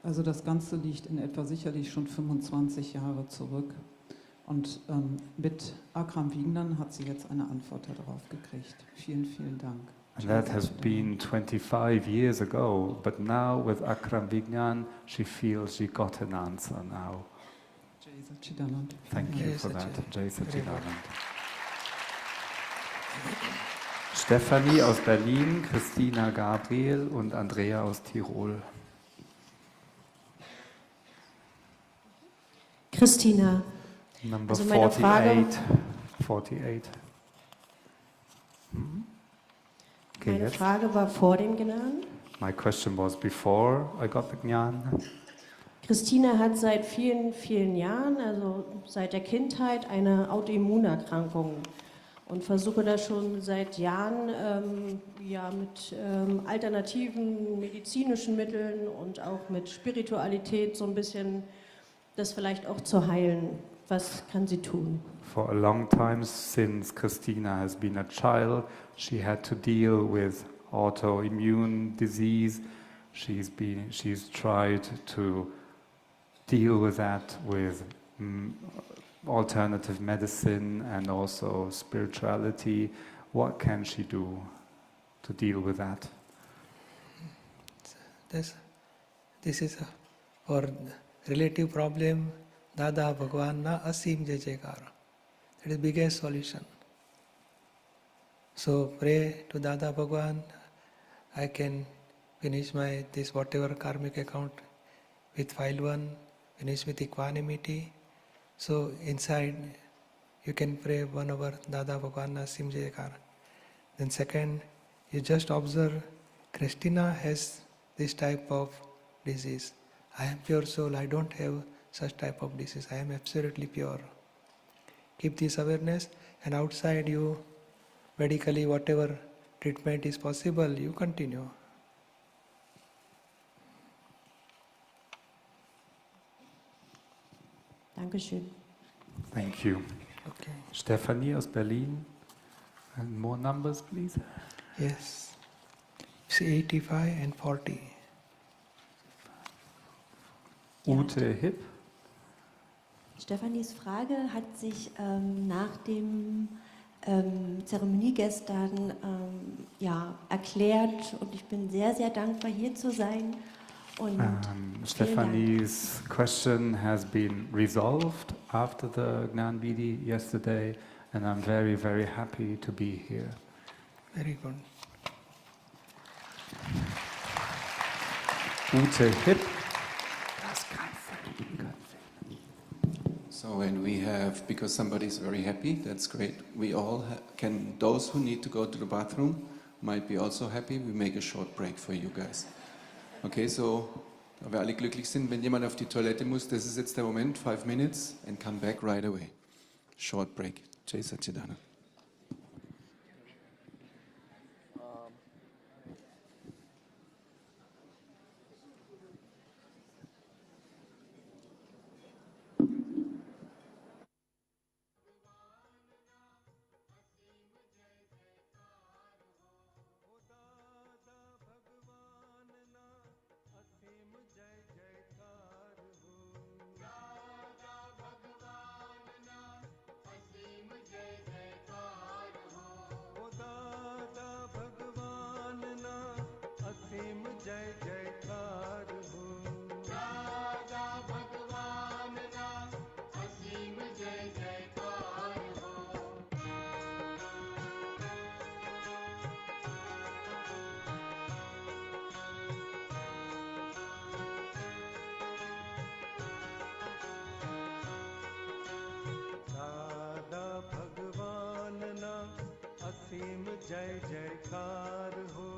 Also das Ganze liegt in etwa sicherlich schon 25 Jahre zurück. Und mit Akram Vignan hat sie jetzt eine Antwort darauf gekriegt. Vielen, vielen Dank. And that has been 25 years ago, but now with Akram Vignan, she feels she got an answer now. Jai Satchidanand. Thank you for that, Jai Satchidanand. Stefanie aus Berlin, Christina Gabriel und Andrea aus Tirol. Christina, Number also meine 48. Okay, meine jetzt. Frage war vor dem Gnan. My question was before I got the Gnan. Christina hat seit vielen, vielen Jahren, also seit der Kindheit, eine Autoimmunerkrankung und versuche da schon seit Jahren mit alternativen medizinischen Mitteln und auch mit Spiritualität so ein bisschen das vielleicht auch zu heilen. Was kann sie tun? For a long time since Christina has been a child, she had to deal with autoimmune disease. She's tried to deal with that with alternative medicine and also spirituality. What can she do to deal with that? This is for relative problem. Dada Bhagwan na asim jai jaikar. That is the biggest solution. So pray to Dada Bhagwan. I can finish this whatever karmic account with file 1, finish with equanimity. So inside you can pray 1 hour Dada Bhagwan na asim jai jaikar. Then second, you just observe Christina has this type of disease. I am pure soul, I don't have such type of disease. I am absolutely pure. Keep this awareness, and outside you, medically, whatever treatment is possible, you continue. Dankeschön. Thank you. Okay. Stefanie aus Berlin. And more numbers, please. Yes. See 85 and 40. Ute Hipp. Stefanis Frage hat sich nach dem Zeremonie gestern erklärt und ich bin sehr, sehr dankbar, hier zu sein. Und Stephanie's question has been resolved after the Gnan Vidhi yesterday, and I'm very, very happy to be here. Very good. Ute Hipp. So when we have, because somebody's very happy, that's great. We all can, those who need to go to the bathroom might be also happy. We make a short break for you guys. Okay, so, da wir alle glücklich sind, wenn jemand auf die Toilette muss, das ist jetzt der Moment, 5 minutes and come back right away. Short break. Jai Satchidanand. जय जयकार हो।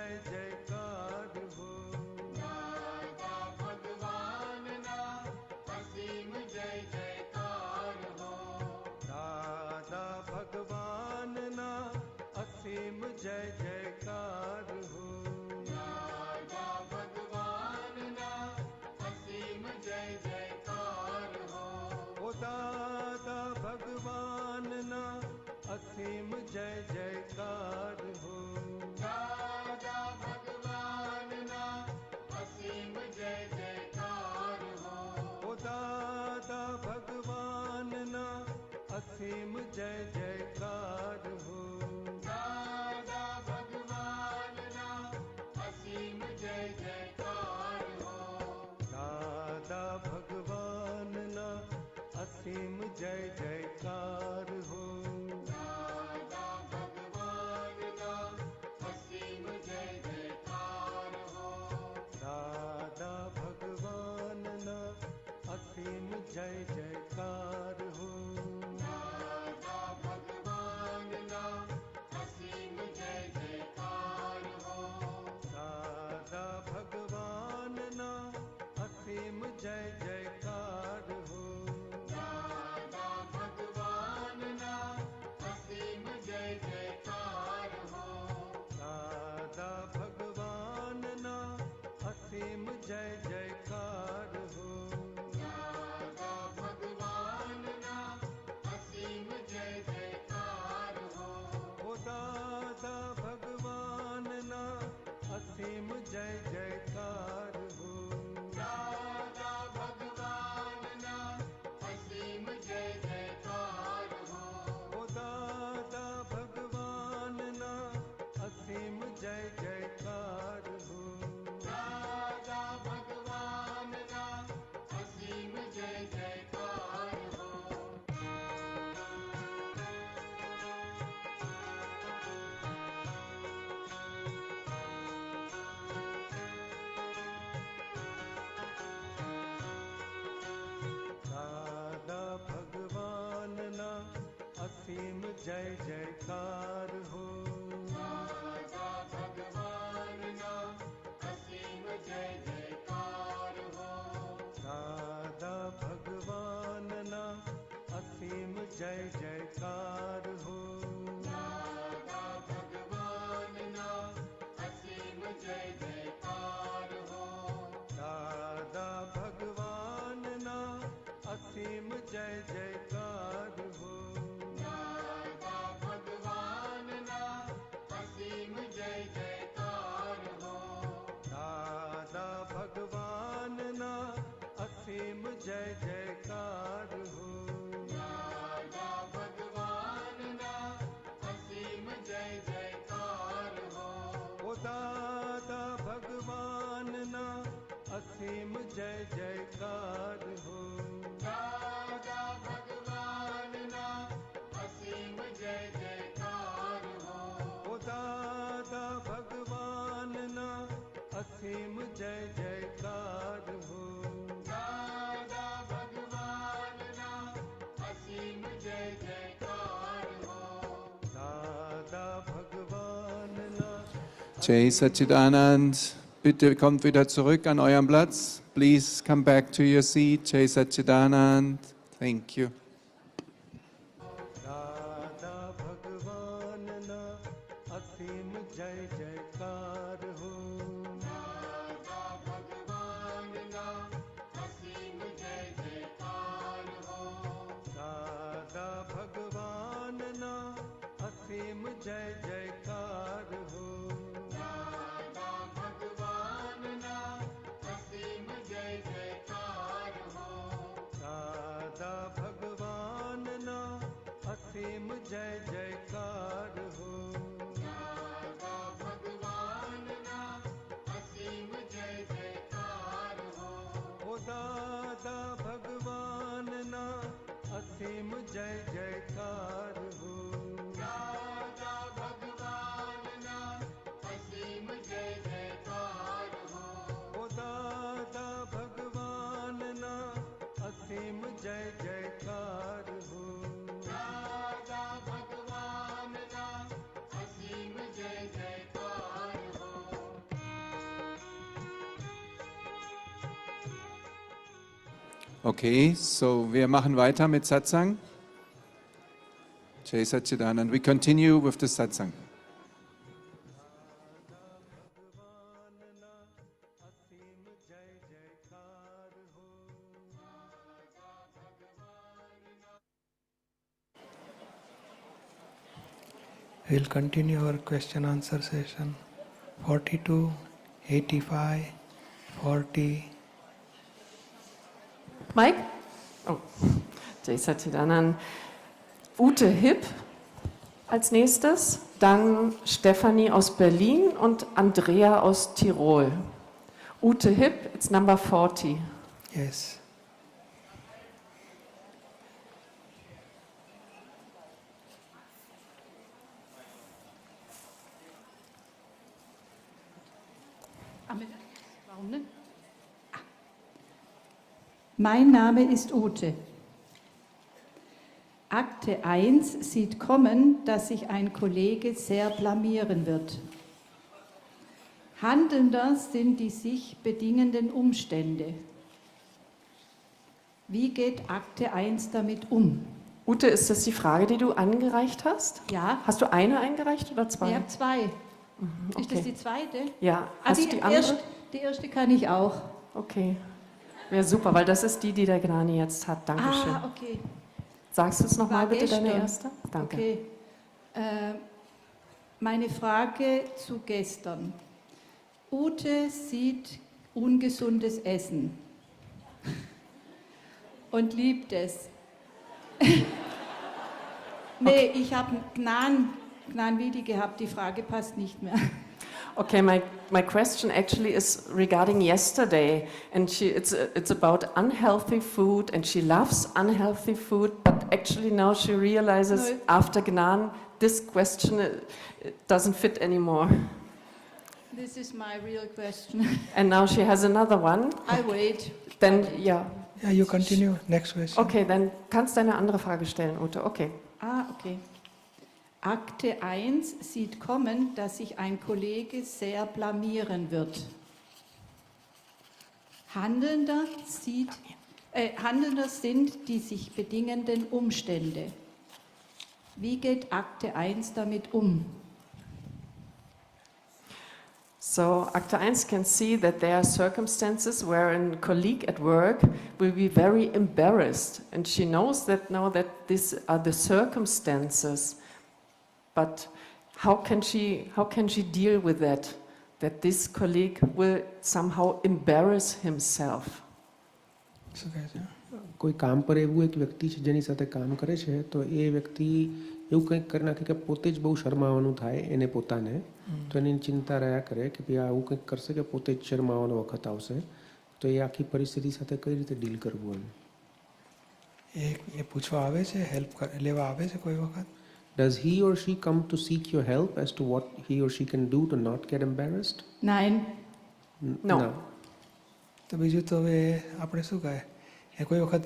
जय जयकार हो। दादा भगवान ना असीम जय जयकार हो। दादा भगवान ना असीम जय जयकार हो। दादा भगवान ना असीम जय जयकार हो। ओ दादा भगवान ना असीम जय जयकार हो। दादा भगवान ना असीम जय जयकार हो। ओ दादा भगवान ना असीम जय जयकार हो। दादा भगवान ना असीम जय जयकार हो। दादा भगवान ना असीम जय जयकार हो। दादा भगवान ना असीम जय जयकार हो। दादा भगवान ना असीम जय जयकार हो। दादा भगवान ना असीम जय जयकार हो। दादा भगवान ना असीम जय जयकार हो। दादा भगवान ना असीम जय जयकार हो। दादा भगवान ना असीम जय जयकार हो। दादा भगवान ना असीम जय जयकार हो। ओ दादा भगवान ना असीम जय जयकार हो। दादा भगवान ना असीम जय जयकार हो। ओ दादा भगवान ना असीम जय जयकार हो। दादा भगवान ना असीम जय जयकार हो। दादा भगवान ना असीम जय जयकार हो। दादा भगवान ना असीम जय जयकार हो। दादा भगवान ना असीम जय जयकार हो। दादा भगवान ना असीम जय जयकार हो। दादा भगवान ना असीम जय जयकार हो। दादा भगवान ना असीम जय जयकार हो। दादा भगवान ना असीम जय जयकार हो। दादा भगवान ना असीम जय जयकार हो। ओ दादा भगवान ना असीम जय जयकार हो। दादा भगवान ना असीम जय जयकार हो। ओ दादा भगवान ना असीम जय जयकार हो। दादा भगवान ना असीम जय जयकार हो। दादा भगवान ना Jai Satchidanand, bitte kommt wieder zurück an euren Platz. Please come back to your seat. Jai Satchidanand. Thank you. दादा भगवान ना असीम जय जयकार हो। दादा भगवान ना असीम जय जयकार हो। दादा भगवान ना असीम जय जयकार हो। दादा भगवान ना असीम जय जयकार हो। दादा भगवान ना असीम जय जयकार हो। दादा भगवान ना असीम जय जयकार हो। ओ दादा भगवान ना असीम जय जयकार हो। दादा भगवान Okay, so wir machen weiter mit Satsang. Jai Satchidanand. We continue with the Satsang. We'll continue our question answer session. 42, 85, 40. Mike? Oh, Jai Satchidanand. Ute Hipp als nächstes, dann Stefanie aus Berlin und Andrea aus Tirol. Ute Hipp, it's number 40. Yes. Warum nicht? Mein Name ist Ute. Akte 1 sieht kommen, dass sich ein Kollege sehr blamieren wird. Handelnder sind die sich bedingenden Umstände. Wie geht Akte 1 damit um? Ute, ist das die Frage, die du angereicht hast? Ja. Hast du eine eingereicht oder zwei? Ich habe zwei. Okay. Ist das die zweite? Ja. Hast du die andere? Die erste kann ich auch. Okay. Wäre super, weil das ist die der Gnani jetzt hat. Dankeschön. Ah, okay. Sagst du es nochmal bitte, gestern. deine erste? Danke. Okay. Meine Frage zu gestern. Ute sieht ungesundes Essen und liebt es. Nee, ich habe Gnan Vidhi gehabt, die Frage passt nicht mehr. Okay, my question actually is regarding yesterday, and it's about unhealthy food, and she loves unhealthy food, but actually now she realizes after Gnan, this question doesn't fit anymore. This is my real question. And now she has another one. I wait. Then, yeah. Yeah, you continue. Next question. Okay, dann kannst du eine andere Frage stellen, Ute. Okay. Okay. Akte 1 sieht kommen, dass sich ein Kollege sehr blamieren wird. Handelnder sind die sich bedingenden Umstände. Wie geht Akte 1 damit um? So, Akte 1 can see that there are circumstances where a colleague at work will be very embarrassed, and she knows that now that these are the circumstances. But how can she deal with that this colleague will somehow embarrass himself? કોઈ કામ પર એવું એક વ્યક્તિ છે જેની સાથે કામ કરે છે તો એ વ્યક્તિ એવું કંઈક કરી નાખે કે પોતે જ બહુ શરમાવાનું થાય એને પોતાને તો એની ચિંતા રહ્યા કરે કે ભાઈ આવું કંઈક કરશે કે પોતે જ શરમાવાનો વખત આવશે તો એ આખી પરિસ્થિતિ સાથે કઈ રીતે ડીલ કરવું એમ એ પૂછવા આવે છે હેલ્પ લેવા આવે છે કોઈ વખત? Does he or she come to seek your help as to what he or she can do to not get embarrassed? Nein. No. તો બીજું તો હવે આપણે શું કહે એ કોઈ વખત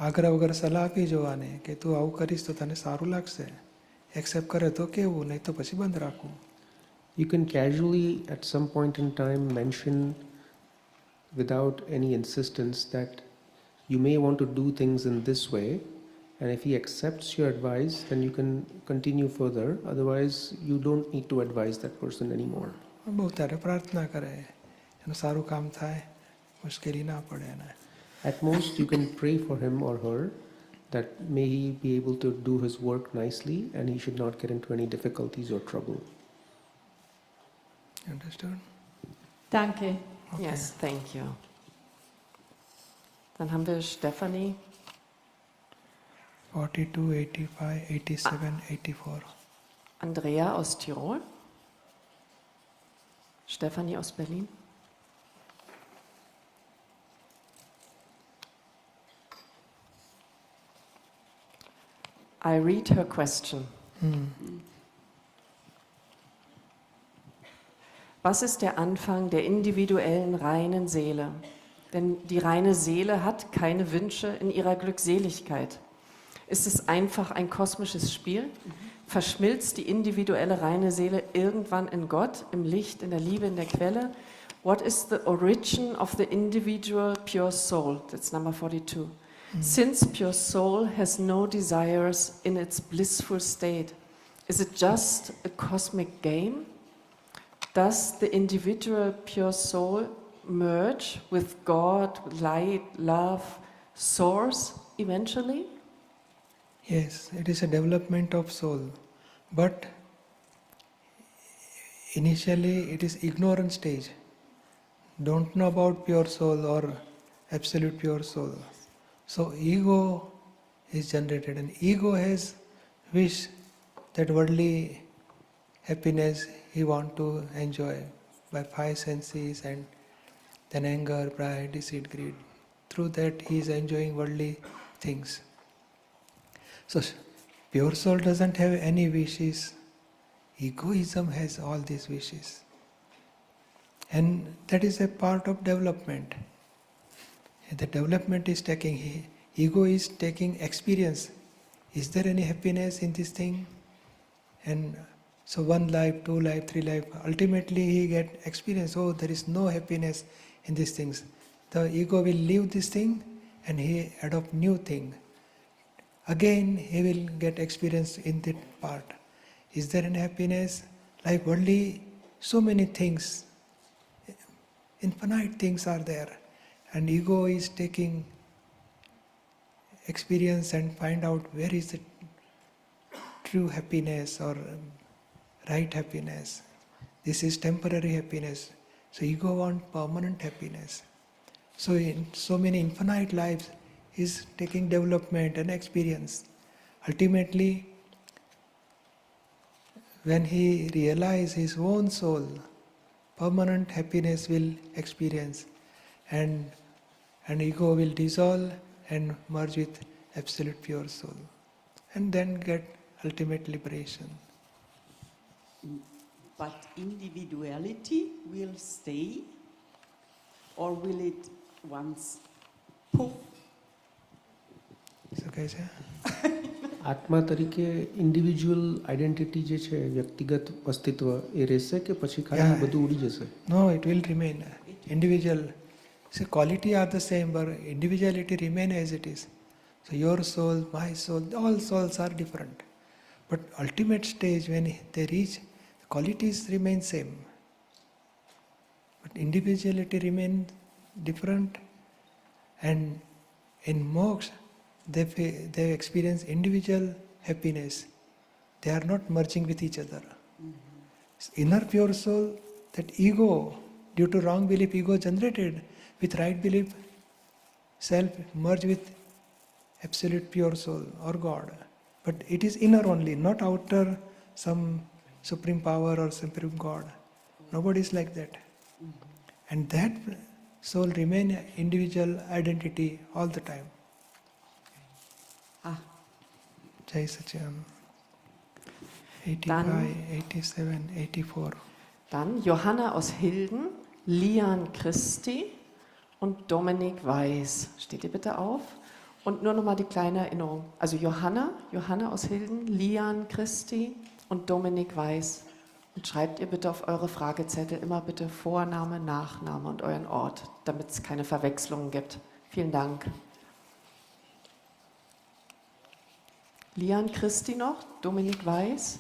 આગ્રહ વગર સલાહ આપી જોવાની કે તું આવું કરીશ તો તને સારું લાગશે. એક્સેપ્ટ કરે તો કેવું, નહીં તો પછી બંધ રાખવું. You can casually at some point in time mention without any insistence that you may want to do things in this way. And if he accepts your advice, then you can continue further. Otherwise, you don't need to advise that person anymore. બહુ ત્યારે પ્રાર્થના કરે એનું સારું કામ થાય, મુશ્કેલી ના પડે એને. At most, you can pray for him or her that may he be able to do his work nicely and he should not get into any difficulties or trouble. Understood? Danke. Okay. Yes, thank you. Dann haben wir Stephanie. 42, 85, 87, 84. Andrea aus Tirol. Stefanie aus Berlin. I read her question. Was ist der Anfang der individuellen reinen Seele? Denn die reine Seele hat keine Wünsche in ihrer Glückseligkeit. Ist es einfach ein kosmisches Spiel? Verschmilzt die individuelle reine Seele irgendwann in Gott, im Licht, in der Liebe, in der Quelle? What is the origin of the individual pure soul? That's number 42. Since pure soul has no desires in its blissful state, is it just a cosmic game? Does the individual pure soul merge with God, light, love, source eventually? Yes, it is a development of soul. But initially it is ignorant stage. Don't know about pure soul or absolute pure soul. So ego is generated, and ego has wish that worldly happiness he want to enjoy by five senses, and then anger, pride, deceit, greed. Through that he is enjoying worldly things. So pure soul doesn't have any wishes. Egoism has all these wishes. And that is a part of development. The development is taking, ego is taking experience. Is there any happiness in this thing? And so 1 life, 2 life, 3 life, ultimately he get experience, oh, there is no happiness in these things. The ego will leave this thing and he adopt new thing. Again he will get experience in that part. Is there any happiness? Like worldly, so many things, infinite things are there. And ego is taking experience and find out where is the true happiness or right happiness. This is temporary happiness. So ego wants permanent happiness. So in so many infinite lives is taking development and experience. Ultimately, when he realizes his own soul, permanent happiness will experience, and ego will dissolve and merge with absolute pure soul, and then get ultimate liberation. But individuality will stay, or will it once poof? So kaise? આત્મા તરીકે individual identity જે છે વ્યક્તિગત અસ્તિત્વ એ રહેશે કે પછી ખાલી બધું ઉડી જશે? No, it will remain individual. See, quality are the same, but individuality remain as it is. So your soul, my soul, all souls are different. But ultimate stage when they reach, the qualities remain same. But individuality remain different, and in moksha, they experience individual happiness. They are not merging with each other. Inner pure soul, that ego, due to wrong belief, ego generated, with right belief, self merge with absolute pure soul or God. But it is inner only, not outer some supreme power or supreme God. Nobody is like that. And that soul remain individual identity all the time. Jai Sachidanand. 85, 87, 84. Dann Johanna aus Hilden, Lian Christi und Dominik Weiß. Steht ihr bitte auf? Und nur nochmal die kleine Erinnerung. Also Johanna aus Hilden, Lian Christi und Dominik Weiß. Und schreibt ihr bitte auf eure Fragezettel immer bitte Vorname, Nachname und euren Ort, damit es keine Verwechslungen gibt. Vielen Dank. Lian Christi noch, Dominik Weiß.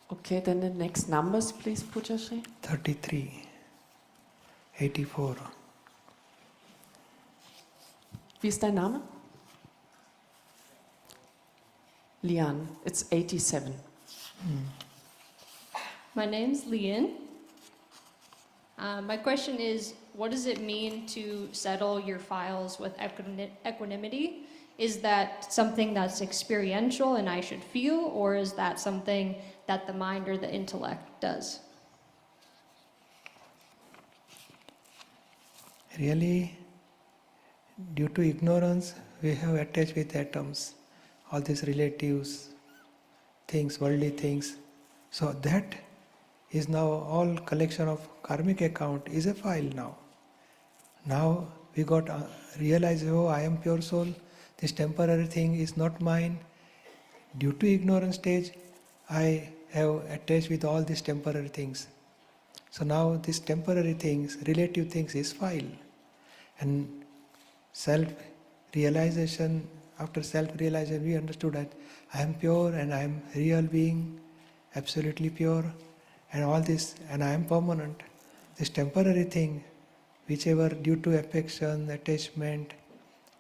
Okay, then the next numbers, please, Pujashri. 33, 84. Wie ist dein Name? Lian, it's 87. My name's Lian. My question is, what does it mean to settle your files with equanimity? Is that something that's experiential and I should feel, or is that something that the mind or the intellect does? Really, due to ignorance, we have attached with atoms, all these relatives, things, worldly things. So that is now all collection of karmic account is a file now. Now we got realize, oh, I am pure soul. This temporary thing is not mine. Due to ignorance stage, I have attached with all these temporary things. So now these temporary things, relative things is file. And self-realization, after self-realization we understood that I am pure and I am real being, absolutely pure, and all this, and I am permanent. This temporary thing, whichever due to affection, attachment,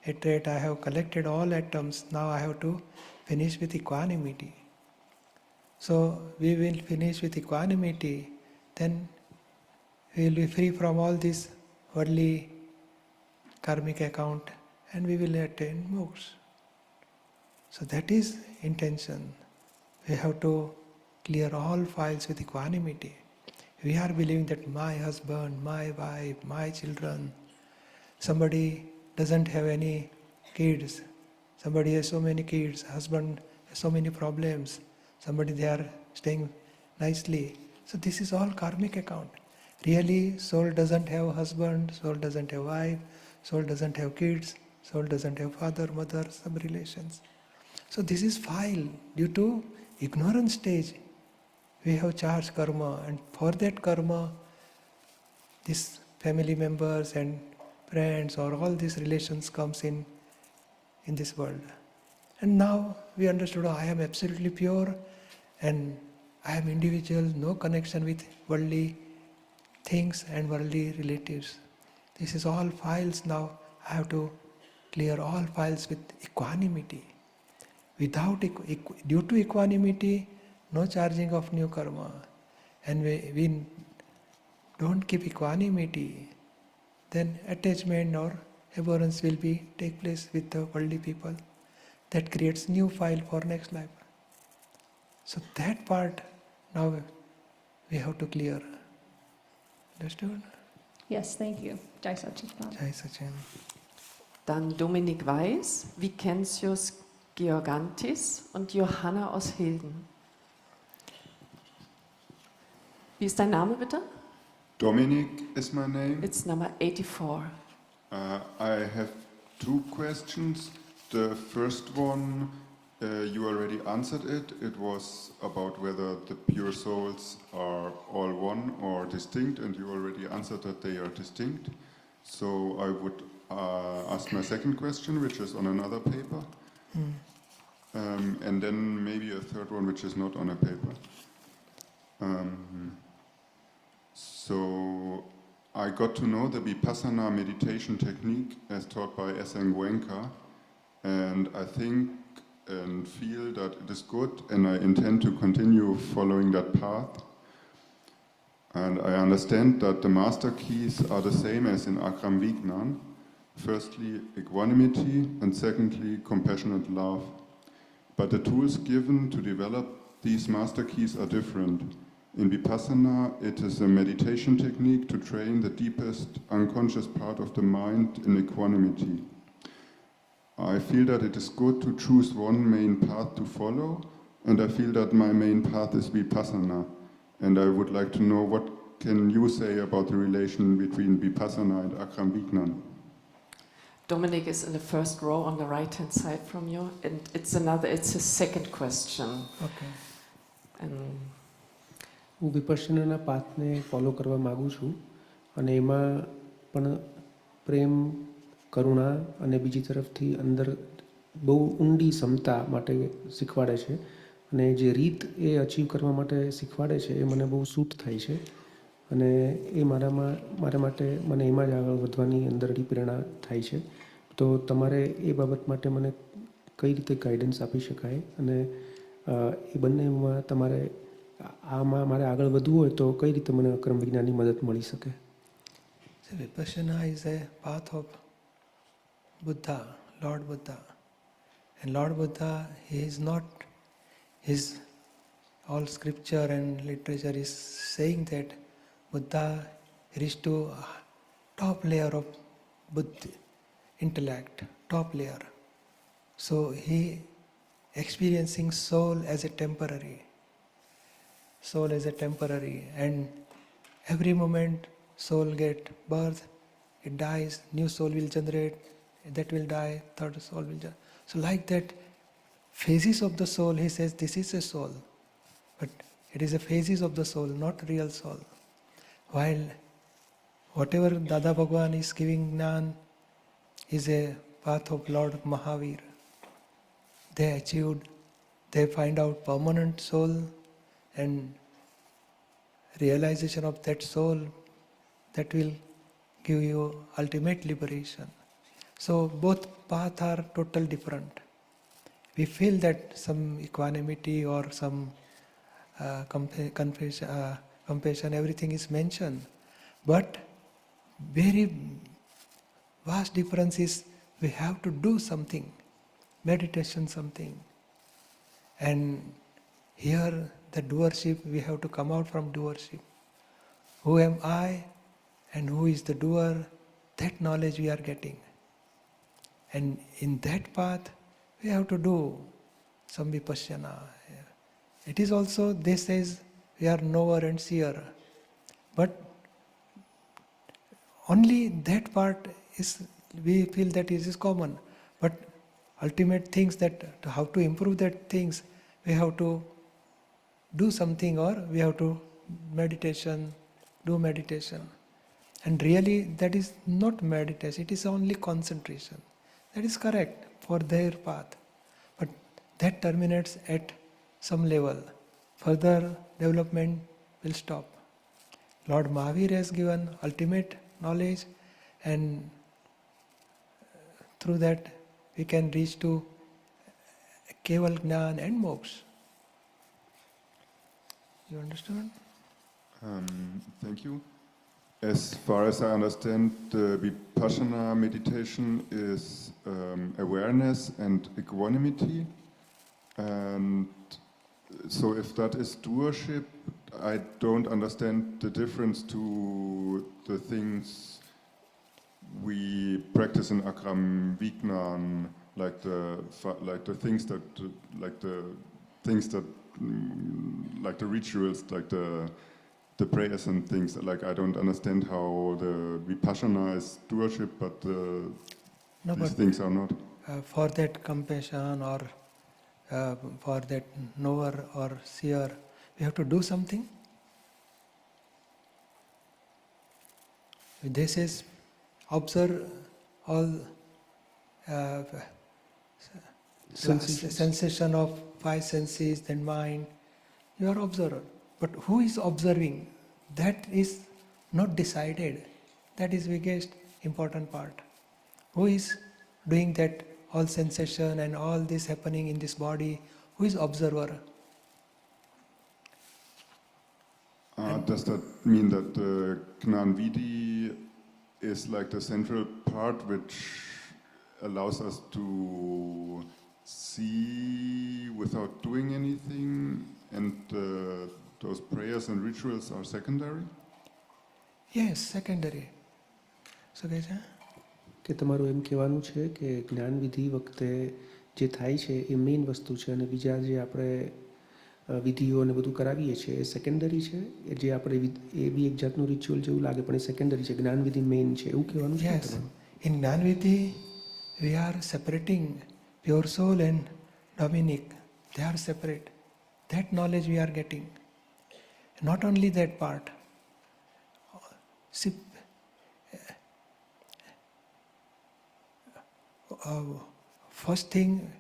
hatred, I have collected all atoms, now I have to finish with equanimity. So we will finish with equanimity, then we will be free from all this worldly karmic account and we will attain moksha. So that is intention. We have to clear all files with equanimity. We are believing that my husband, my wife, my children, somebody doesn't have any kids, somebody has so many kids, husband has so many problems, somebody they are staying nicely. So this is all karmic account. Really, soul doesn't have husband, soul doesn't have wife, soul doesn't have kids, soul doesn't have father, mother, some relations. So this is file. Due to ignorance stage, we have charged karma, and for that karma, these family members and friends or all these relations comes in this world. And now we understood, I am absolutely pure and I am individual, no connection with worldly things and worldly relatives. This is all files now. I have to clear all files with equanimity. Without due to equanimity, no charging of new karma. And we don't keep equanimity, then attachment or abhorrence will take place with the worldly people. That creates new file for next life. So that part now we have to clear. Understood? Yes, thank you. Jai Satchidananda. Jai Satchidananda. Dann Dominik Weiß, Vicentius Georgantis und Johanna aus Hilden. Wie ist dein Name bitte? Dominic is my name. It's number 84. I have two questions. The first one, you already answered it. It was about whether the pure souls are all one or distinct, and you already answered that they are distinct. So I would ask my second question, which is on another paper. And then maybe a third one, which is not on a paper. So I got to know the Vipassana meditation technique as taught by S.N. Goenka, and I think and feel that it is good, and I intend to continue following that path. And I understand that the master keys are the same as in Akram Vignan. Firstly, equanimity, and secondly, compassionate love. But the tools given to develop these master keys are different. In Vipassana, it is a meditation technique to train the deepest unconscious part of the mind in equanimity. I feel that it is good to choose one main path to follow, and I feel that my main path is Vipassana. And I would like to know, what can you say about the relation between Vipassana and Akram Vignan? Dominic is in the first row on the right-hand side from you, and it's his second question. Okay. And હું વિપશ્યનાના પાથને follow કરવા માગું છું અને એમાં પણ પ્રેમ, કરુણા અને બીજી તરફથી અંદર બહુ ઊંડી સમતા માટે શીખવાડે છે અને જે રીત એ અચીવ કરવા માટે શીખવાડે છે એ મને બહુ સૂટ થાય છે અને એ મારા માટે મને એમાં જ આગળ વધવાની અંદરથી પ્રેરણા થાય છે. તો તમારે એ બાબત માટે મને કઈ રીતે ગાઈડન્સ આપી શકાય અને એ બંનેમાં તમારે આમાં મારે આગળ વધવું હોય તો કઈ રીતે મને અક્રમ વિજ્ઞાનની મદદ મળી શકે? So Vipassana is a path of Buddha, Lord Buddha. And Lord Buddha, he is not, his all scripture and literature is saying that Buddha reached to top layer of Buddha intellect, top layer. So he experiencing soul as a temporary. Soul is a temporary, and every moment soul get birth, it dies, new soul will generate, that will die, third soul will generate. So like that, phases of the soul, he says this is a soul, but it is a phases of the soul, not real soul. While whatever Dada Bhagwan is giving Gnan is a path of Lord Mahavir. They achieved, they find out permanent soul and realization of that soul that will give you ultimate liberation. So both paths are totally different. We feel that some equanimity or some compassion, everything is mentioned. But very vast difference is we have to do something, meditation something. And here the doership, we have to come out from doership. Who am I and who is the doer? That knowledge we are getting. And in that path, we have to do some vipassana. It is also, they says, we are knower and seer. But only that part is, we feel that it is common. But ultimate things that, how to improve that things, we have to do something or we have to do meditation. And really that is not meditation, it is only concentration. That is correct for their path. But that terminates at some level. Further development will stop. Lord Mahavir has given ultimate knowledge, and through that we can reach to Keval Gnan and Moksha. You understand? Thank you. As far as I understand, the Vipassana meditation is awareness and equanimity. And so if that is doership, I don't understand the difference to the things we practice in Akram Vignan, like the things that like the rituals, like the prayers and things. Like I don't understand how the Vipassana is doership, but these things are not. For that compassion or for that knower or seer, we have to do something. This is observe all sensation of five senses, then mind. You are observer. But who is observing? That is not decided. That is biggest important part. Who is doing that all sensation and all this happening in this body? Who is observer? Does that mean that the Gnan Vidhi is like the central part which allows us to see without doing anything, and those prayers and rituals are secondary? Yes, secondary. So, કે તમારું એમ કહેવાનું છે કે જ્ઞાન વિધિ વખતે જે થાય છે એ મેઇન વસ્તુ છે અને બીજા જે આપણે વિધિઓ અને બધું કરાવીએ છીએ એ સેકન્ડરી છે, એ જે આપણે એ બી એક જાતનું રિચ્યુઅલ જેવું લાગે પણ એ સેકન્ડરી છે, જ્ઞાન વિધિ મેઇન છે, એવું કહેવાનું છે તમારું? In Gnan Vidhi, we are separating pure soul and Dominic. They are separate. That knowledge we are getting. Not only that part. See, first thing,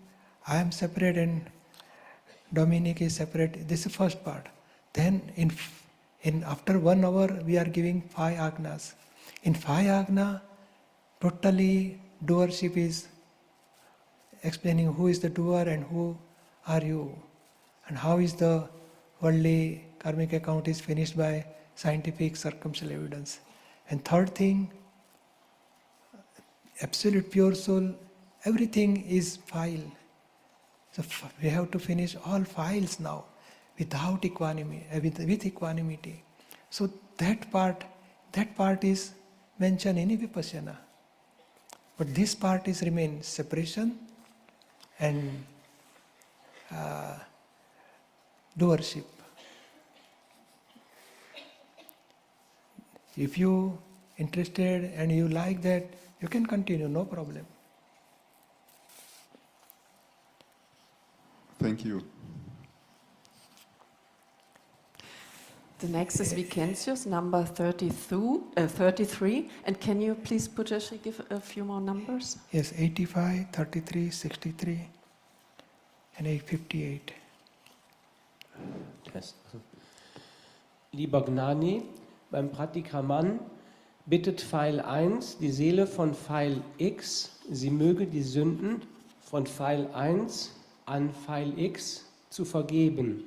I am separate and Dominic is separate. This is the first part. Then in after 1 hour we are giving 5 agnas. In 5 agna, totally doership is explaining who is the doer and who are you, and how is the worldly karmic account is finished by scientific circumstantial evidence. And third thing, absolute pure soul, everything is file. So we have to finish all files now without equanimity, with equanimity. So that part is mentioned in Vipassana. But this part is remain separation and doership. If you interested and you like that, you can continue, no problem. Thank you. The next is Vicentius, number 33. And can you please, Pujashri, give a few more numbers? Yes, 85, 33, 63, and 858. Yes. Lieber Gnani, beim Pratikaman bittet Pfeil 1 die Seele von Pfeil X, sie möge die Sünden von Pfeil 1 an Pfeil X zu vergeben.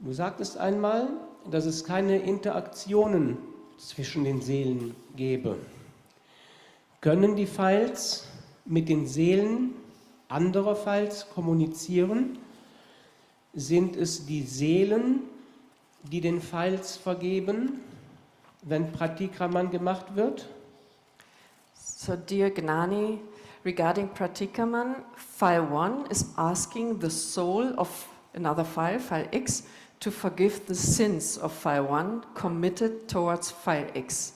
Du sagtest einmal, dass es keine Interaktionen zwischen den Seelen gäbe. Können die Pfeils mit den Seelen anderer Pfeils kommunizieren? Sind es die Seelen, die den Pfeils vergeben, wenn Pratikaman gemacht wird? So, dear Gnani, regarding Pratikaman, file 1 is asking the soul of another file, file X, to forgive the sins of file 1 committed towards file X.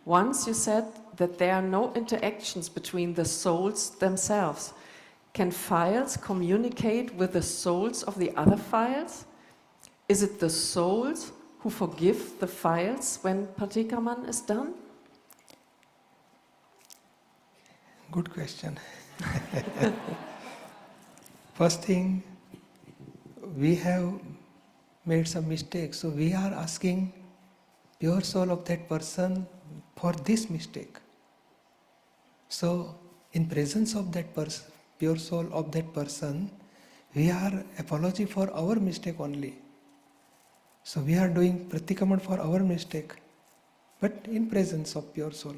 Once you said that there are no interactions between the souls themselves. Can files communicate with the souls of the other files? Is it the souls who forgive the files when Pratikaman is done? Good question. First thing, we have made some mistakes, so we are asking pure soul of that person for this mistake. So, in presence of that person, pure soul of that person, we are apology for our mistake only. So we are doing pratikaman for our mistake, but in presence of pure soul.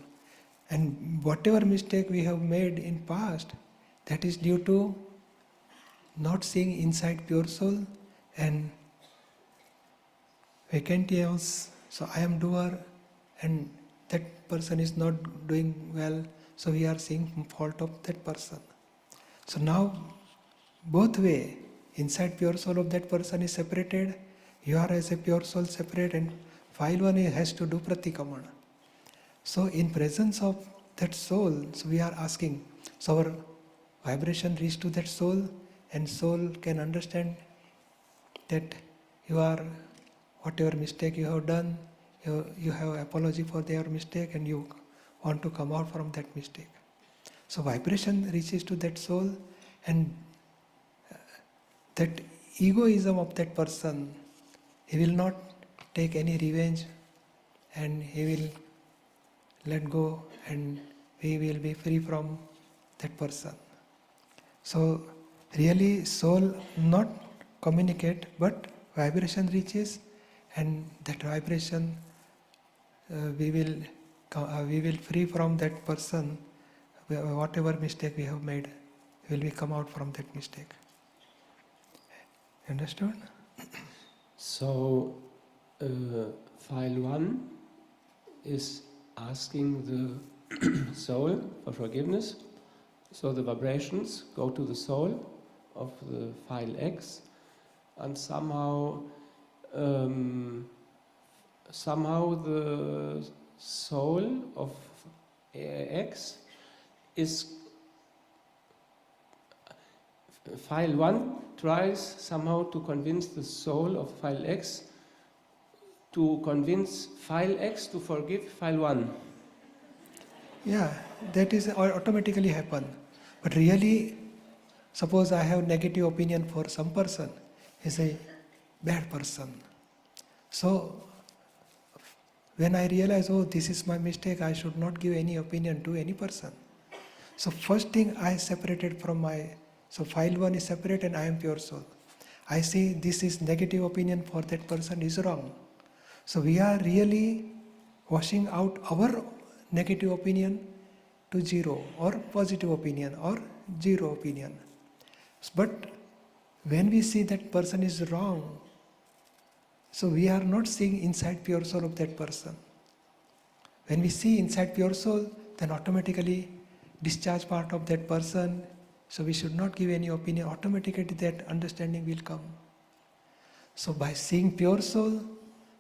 And whatever mistake we have made in past, that is due to not seeing inside pure soul and vacantious. So I am doer and that person is not doing well, so we are seeing fault of that person. So now both way, inside pure soul of that person is separated, you are as a pure soul separate, and file 1 has to do pratikaman. So in presence of that soul, so we are asking, so our vibration reach to that soul, and soul can understand that you are, whatever mistake you have done, you have apology for their mistake and you want to come out from that mistake. So vibration reaches to that soul, and that egoism of that person, he will not take any revenge and he will let go and we will be free from that person. So really soul not communicate, but vibration reaches, and that vibration we will free from that person. Whatever mistake we have made, will we come out from that mistake. Understood? So, file 1 is asking the soul for forgiveness. So the vibrations go to the soul of the file X, and somehow the soul of X is, file 1 tries somehow to convince the soul of file X to convince file X to forgive file 1. Yeah, that is automatically happen. But really, suppose I have negative opinion for some person, he is a bad person. So when I realize, oh, this is my mistake, I should not give any opinion to any person. So first thing I separated from my, so file 1 is separate and I am pure soul. I see this is negative opinion for that person is wrong. So we are really washing out our negative opinion to zero, or positive opinion or zero opinion. But when we see that person is wrong, so we are not seeing inside pure soul of that person. When we see inside pure soul, then automatically discharge part of that person. So we should not give any opinion. Automatically that understanding will come. So by seeing pure soul,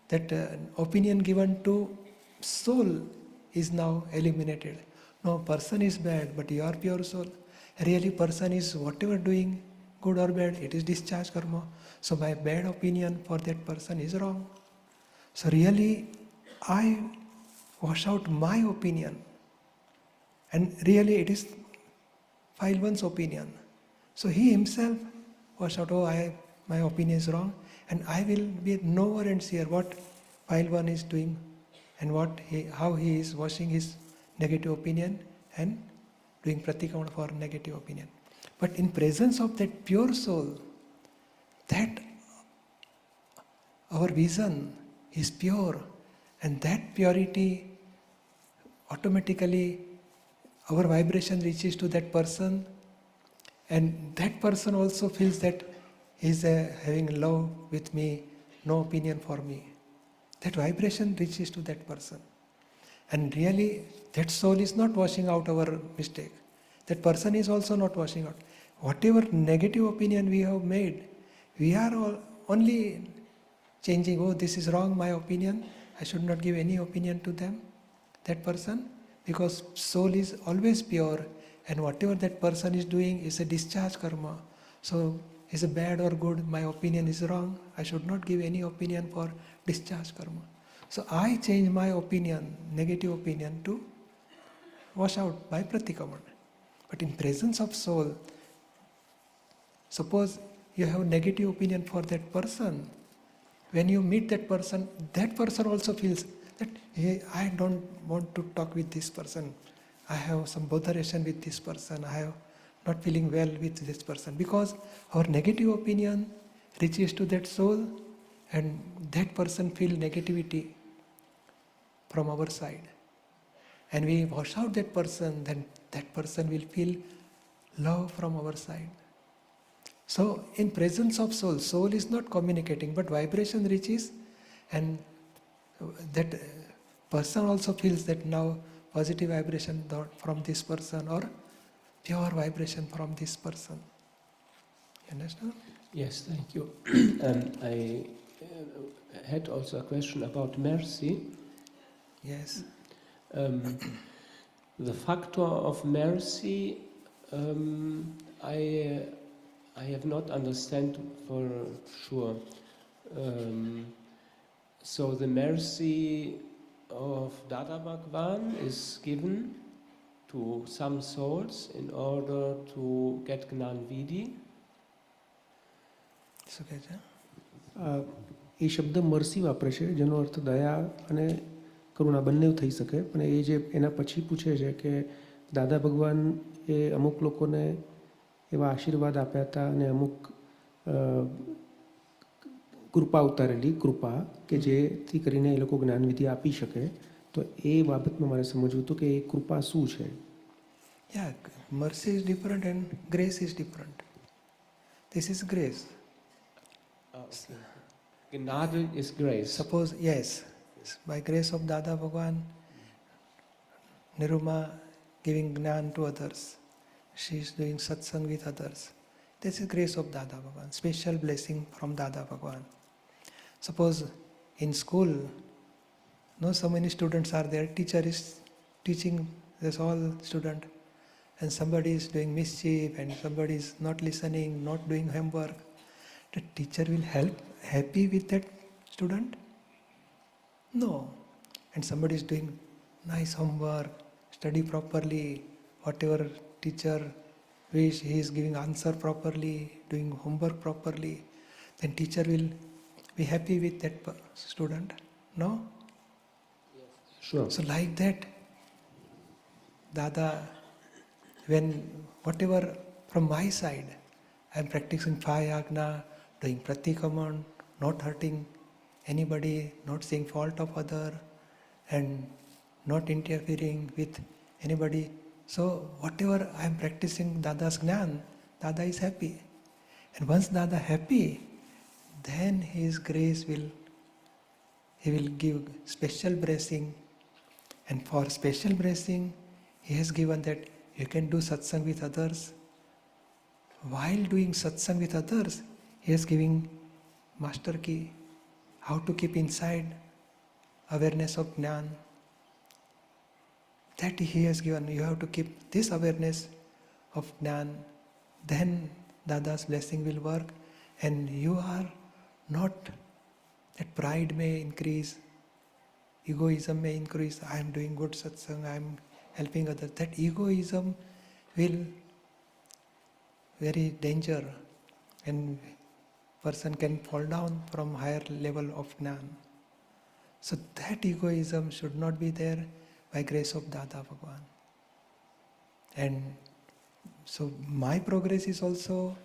that opinion given to soul is now eliminated. No, person is bad, but you are pure soul. Really person is whatever doing, good or bad, it is discharge karma. So my bad opinion for that person is wrong. So really, I wash out my opinion. And really it is file one's opinion. So he himself wash out, my opinion is wrong, and I will be knower and seer what file one is doing and how he is washing his negative opinion and doing pratikamana for negative opinion. But in presence of that pure soul, that our vision is pure, and that purity automatically our vibration reaches to that person, and that person also feels that he is having love with me, no opinion for me. That vibration reaches to that person. And really, that soul is not washing out our mistake. That person is also not washing out. Whatever negative opinion we have made, we are only changing, this is wrong, my opinion. I should not give any opinion to them, that person. Because soul is always pure, and whatever that person is doing is a discharge karma. So, is it bad or good? My opinion is wrong. I should not give any opinion for discharge karma. So I change my opinion, negative opinion, to wash out by pratikamana. But in presence of soul, suppose you have negative opinion for that person. When you meet that person also feels that, hey, I don't want to talk with this person. I have some botheration with this person. I have not feeling well with this person. Because our negative opinion reaches to that soul, and that person feel negativity from our side. And we wash out that person, then that person will feel love from our side. So in presence of soul, soul is not communicating, but vibration reaches, and that person also feels that now positive vibration from this person or pure vibration from this person. You understand? Yes, thank you. I had also a question about mercy. Yes. The factor of mercy, I have not understand for sure. So the mercy of Dada Bhagwan is given to some souls in order to get Gnan Vidhi. એ શબ્દ Mersey વાપરે છે, જેનો અર્થ દયા અને કરુણા બંને થઈ શકે, પણ એ જે એના પછી પૂછે છે કે દાદા ભગવાન એ અમુક લોકોને એવા આશીર્વાદ આપ્યા હતા અને અમુક કૃપા ઉતારેલી કૃપા કે જેથી કરીને એ લોકો જ્ઞાનવિધિ આપી શકે. તો એ બાબતમાં મારે સમજવું હતું કે એ કૃપા શું છે. Yeah, mercy is different and grace is different. This is grace. Okay. Gnada is grace. Suppose, yes, by grace of Dada Bhagwan, Niruma giving Gnan to others. She is doing satsang with others. This is grace of Dada Bhagwan, special blessing from Dada Bhagwan. Suppose in school, so many students are there, teacher is teaching this all student, and somebody is doing mischief and somebody is not listening, not doing homework. The teacher will happy with that student? No. And somebody is doing nice homework, study properly, whatever teacher wish, he is giving answer properly, doing homework properly, then teacher will be happy with that student. No? Yes. Sure. So like that, Dada, when whatever from my side, I am practicing 5 Agna, doing Pratikaman, not hurting anybody, not seeing fault of other, and not interfering with anybody. So whatever I am practicing Dada's Gnan, Dada is happy. And once Dada happy, then his grace he will give special blessing. And for special blessing, he has given that you can do satsang with others. While doing satsang with others, he is giving master key, how to keep inside awareness of Gnan. That he has given. You have to keep this awareness of Gnan. Then Dada's blessing will work, and you are not, that pride may increase, egoism may increase. I am doing good satsang, I am helping others. That egoism will very danger, and person can fall down from higher level of Gnan. So that egoism should not be there by grace of Dada Bhagwan. And so my progress is also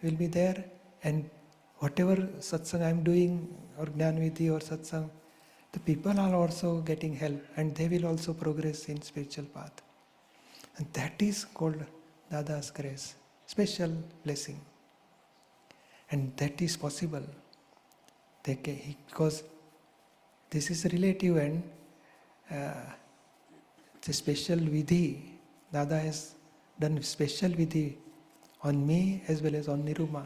will be there, and whatever satsang I am doing, or Gnan Vidhi or satsang, the people are also getting help, and they will also progress in spiritual path. And that is called Dada's grace, special blessing. And that is possible. Because this is relative, and the special vidhi, Dada has done special vidhi on me as well as on Niruma,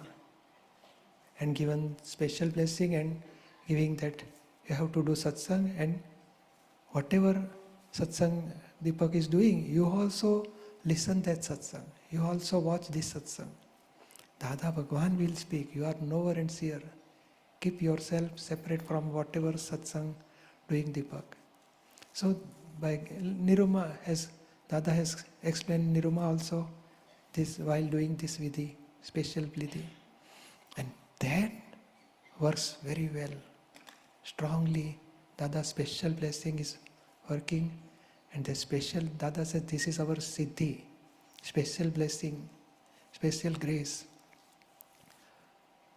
and given special blessing and giving that you have to do satsang, and whatever satsang Deepak is doing, you also listen that satsang, you also watch this satsang. Dada Bhagwan will speak, you are knower and seer. Keep yourself separate from whatever satsang doing Deepak. So by Niruma, as Dada has explained, Niruma also this while doing this vidhi, special vidhi. And that works very well. Strongly, Dada's special blessing is working, and the special, Dada said, this is our siddhi, special blessing, special grace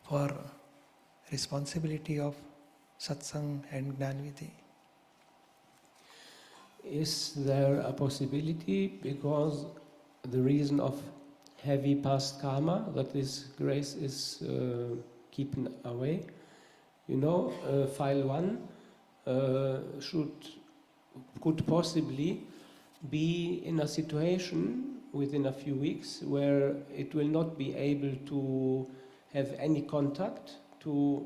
for responsibility of satsang and Gnan Vidhi. Is there a possibility, because the reason of heavy past karma, that this grace is keeping away? You know, file 1 could possibly be in a situation within a few weeks where it will not be able to have any contact to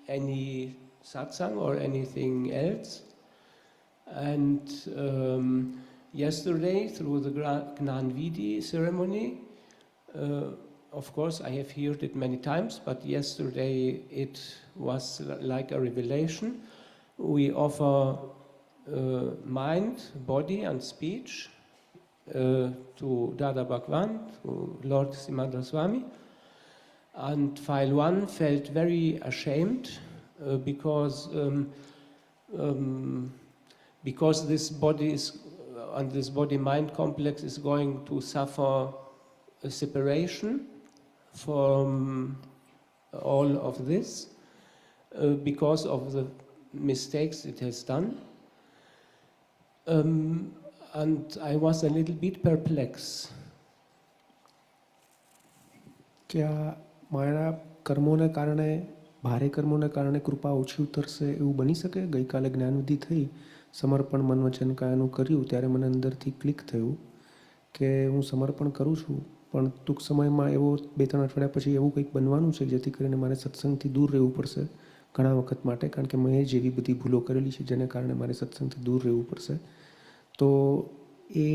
any satsang or anything else. And yesterday, through the Gnan Vidhi ceremony, of course I have heard it many times, but yesterday it was like a revelation. We offer mind, body and speech to Dada Bhagwan, to Lord Simandra Swami. And file 1 felt very ashamed because this body is, and this body-mind complex is going to suffer a separation from all of this because of the mistakes it has done. And I was a little bit perplexed. क्या મારા કર્મોને કારણે ભારે કર્મોને કારણે કૃપા ઓછી ઉતરશે એવું બની શકે? ગઈકાલે જ્ઞાનવિધિ થઈ, સમર્પણ મન વચન કાયાનું કર્યું, ત્યારે મને અંદરથી ક્લિક થયું કે હું સમર્પણ કરું છું, પણ ટૂંક સમયમાં એવો 2-3 અઠવાડિયા પછી એવું કંઈક બનવાનું છે જેથી કરીને મારે સત્સંગથી દૂર રહેવું પડશે ઘણા વખત માટે, કારણ કે મેં જેવી બધી ભૂલો કરેલી છે જેને કારણે મારે સત્સંગથી દૂર રહેવું પડશે. તો એ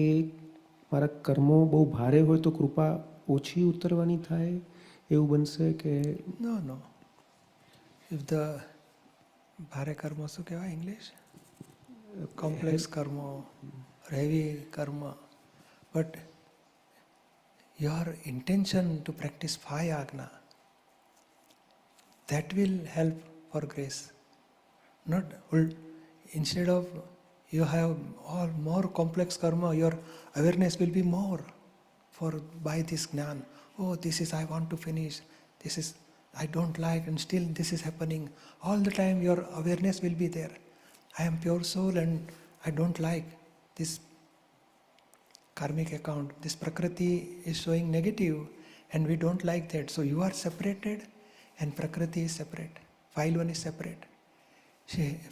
મારા કર્મો બહુ ભારે હોય તો કૃપા ઓછી ઉતરવાની થાય એવું બનશે કે? No. If the ભારે કર્મ શું કહેવાય English? Complex karma, heavy karma. But your intention to practice 5 agna, that will help for grace. Not instead of you have all more complex karma, your awareness will be more for by this Gnan. Oh, this is I want to finish, this is I don't like, and still this is happening. All the time your awareness will be there. I am pure soul and I don't like this karmic account. This Prakriti is showing negative and we don't like that. So you are separated and Prakriti is separate. File 1 is separate.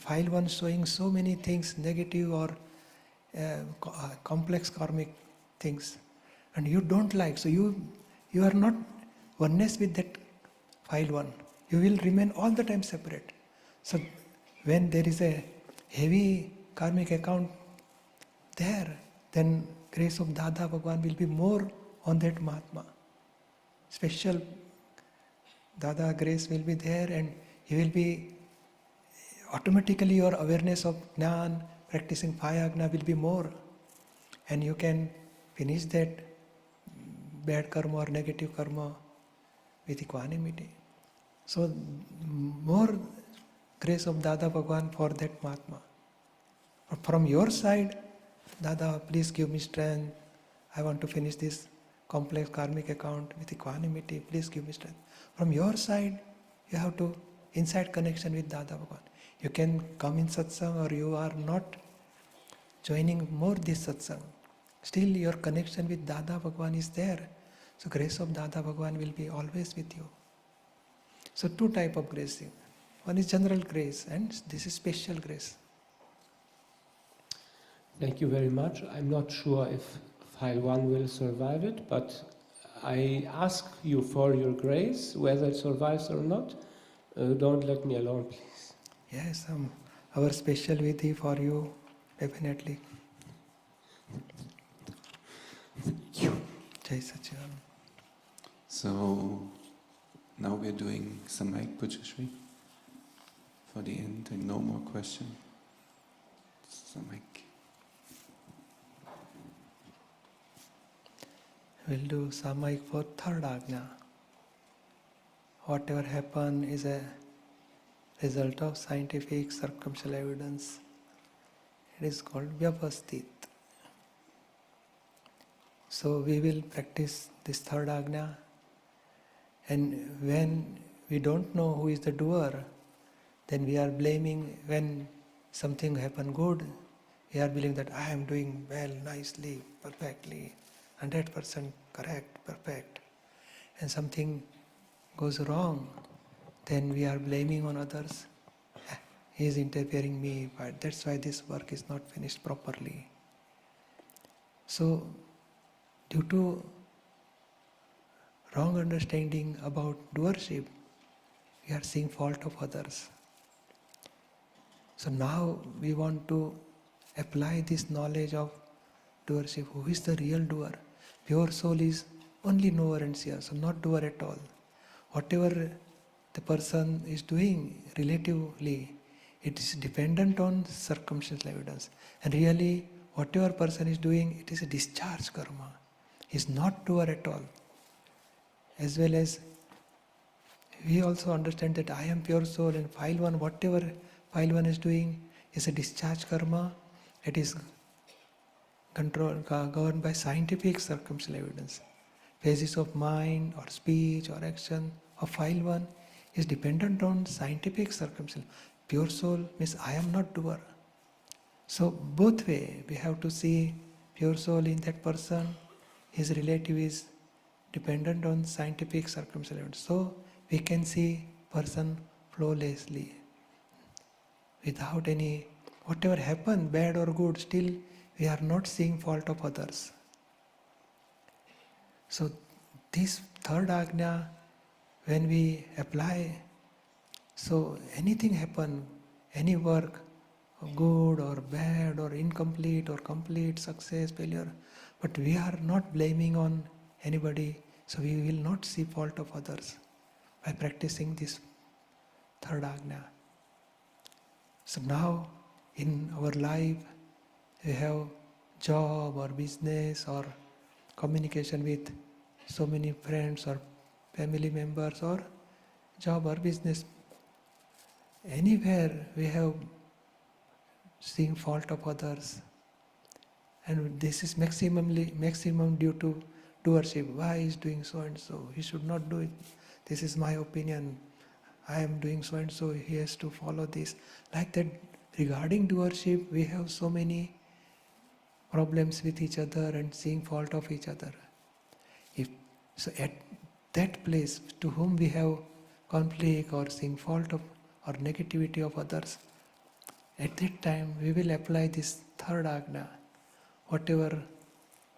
File 1 showing so many things, negative or complex karmic things. And you don't like. So you are not oneness with that file 1. You will remain all the time separate. So when there is a heavy karmic account there, then grace of Dada Bhagwan will be more on that Mahatma. Special Dada grace will be there and he will be automatically your awareness of Gnan, practicing 5 Agna will be more. And you can finish that bad karma or negative karma with equanimity. So more grace of Dada Bhagwan for that Mahatma. From your side, Dada, please give me strength. I want to finish this complex karmic account with equanimity. Please give me strength. From your side, you have to inside connection with Dada Bhagwan. You can come in satsang or you are not joining more this satsang. Still your connection with Dada Bhagwan is there. So grace of Dada Bhagwan will be always with you. So 2 types of grace. One is general grace and this is special grace. Thank you very much. I'm not sure if file 1 will survive it, but I ask you for your grace, whether it survives or not. Don't let me alone, please. Yes, our special vidhi for you, definitely. Thank you. Jai Sachidananda. So now we're doing Samaik Pujyashri for the end, and no more question. Samaik. We'll do Samaik for 3rd Agna. Whatever happened is a result of scientific circumstantial evidence. It is called Vyavasthit. So we will practice this 3rd Agna, and when we don't know who is the doer, then we are blaming. When something happened good, we are believing that I am doing well, nicely, perfectly, 100% correct, perfect. And something goes wrong, then we are blaming on others. He is interfering me, but that's why this work is not finished properly. So, due to wrong understanding about doership, we are seeing fault of others. So now we want to apply this knowledge of doership. Who is the real doer? Pure soul is only knower and seer, so not doer at all. Whatever the person is doing relatively, it is dependent on circumstantial evidence. And really, whatever person is doing, it is a discharge karma. He is not doer at all. As well as we also understand that I am pure soul, and file 1, whatever file 1 is doing is a discharge karma. It is governed by scientific circumstantial evidence. Phases of mind or speech or action of file 1 is dependent on scientific circumstantial. Pure soul means I am not doer. So both way we have to see pure soul in that person. His relative is dependent on scientific circumstantial evidence. So we can see person flawlessly without any, whatever happened, bad or good, still we are not seeing fault of others. So this 3rd Agna, when we apply, so anything happen, any work, good or bad or incomplete or complete, success, failure, but we are not blaming on anybody, so we will not see fault of others by practicing this 3rd Agna. So now in our life, we have job or business or communication with so many friends or family members or job or business. Anywhere we have seen fault of others, and this is maximum due to doership. Why is doing so and so? He should not do it. This is my opinion. I am doing so and so. He has to follow this. Like that, regarding doership, we have so many problems with each other and seeing fault of each other. So at that place, to whom we have conflict or seeing fault of or negativity of others, at that time we will apply this 3rd Agna. Whatever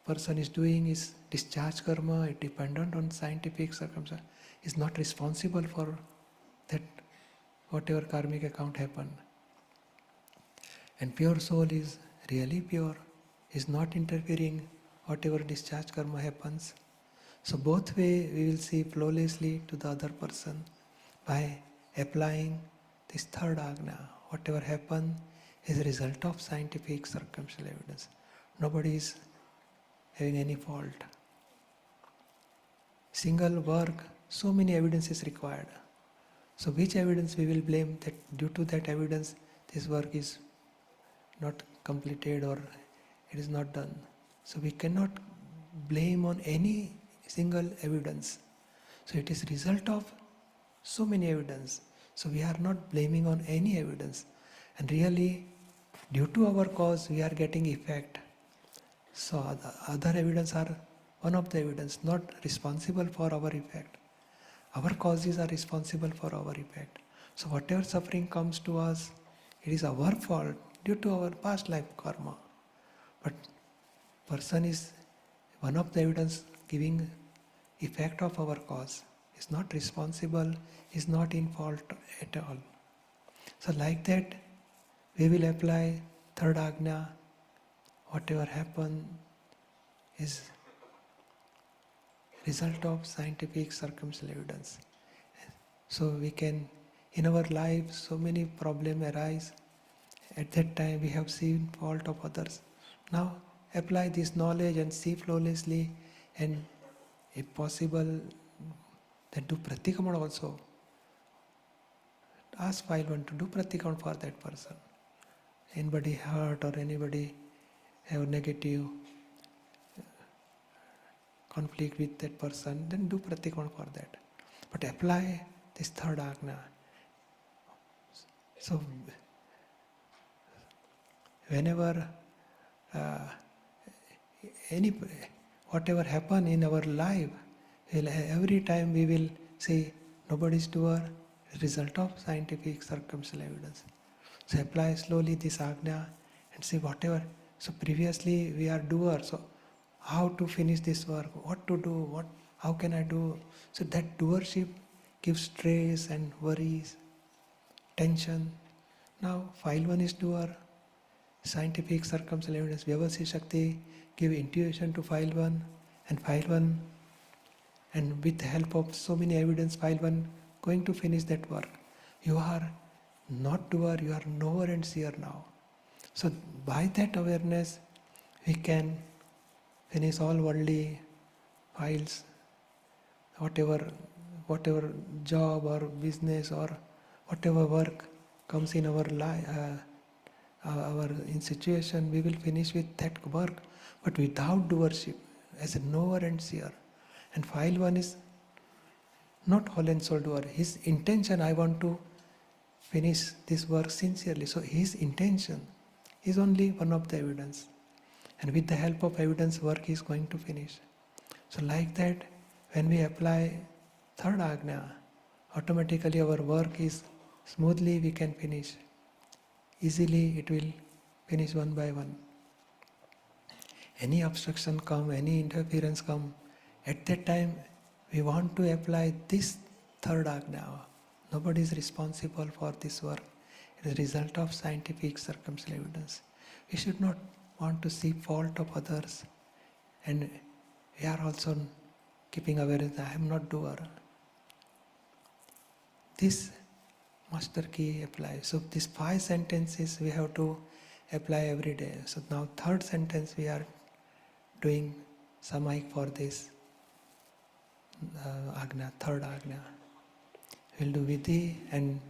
person is doing is discharge karma, it dependent on scientific circumstance, is not responsible for that whatever karmic account happened. And pure soul is really pure, is not interfering whatever discharge karma happens. So both way we will see flawlessly to the other person by applying this 3rd Agna. whatever happened is a result of scientific circumstantial evidence. Nobody is having any fault. Single work, so many evidence is required. So which evidence we will blame that due to that evidence this work is not completed or it is not done. So we cannot blame on any single evidence. So it is result of so many evidence. So we are not blaming on any evidence. And really, due to our cause, we are getting effect. So other evidence are one of the evidence, not responsible for our effect. Our causes are responsible for our effect. So whatever suffering comes to us, it is our fault due to our past life karma. But person is one of the evidence giving effect of our cause. Is not responsible, is not in fault at all. So like that, we will apply third Agna. Whatever happened is result of scientific circumstantial evidence. So we can, in our life, so many problems arise. At that time we have seen fault of others. Now apply this knowledge and see flawlessly, and if possible, then do pratikraman also. Ask file one to do pratikraman for that person. Anybody hurt or anybody have negative conflict with that person, then do pratikraman for that. But apply this third Agna. So whenever whatever happen in our life, every time we will say nobody is doer, result of scientific circumstantial evidence. So apply slowly this Agna and see whatever. So previously we are doer, so how to finish this work, what to do, how can I do. So that doership gives stress and worries, tension. Now file one is doer, scientific circumstantial evidence, Vyavasi Shakti give intuition to file one, and with the help of so many evidence, file one going to finish that work. You are not doer, you are knower and seer now. So by that awareness, we can finish all worldly files, whatever job or business or whatever work comes in our life, in situation, we will finish with that work, but without doership, as a knower and seer. And file one is not whole and soul doer. His intention, I want to finish this work sincerely. So his intention is only one of the evidence. And with the help of evidence, work is going to finish. So like that, when we apply third Agna, automatically our work is smoothly, we can finish. Easily it will finish one by one. Any obstruction come, any interference come, at that time we want to apply this third Agna. Nobody is responsible for this work. It is a result of scientific circumstantial evidence. We should not want to see fault of others, and we are also keeping awareness that I am not doer. This master key applies. So these 5 sentences we have to apply every day. So now third sentence we are doing Samaik for this Agna, third Agna. We'll do Vidhi and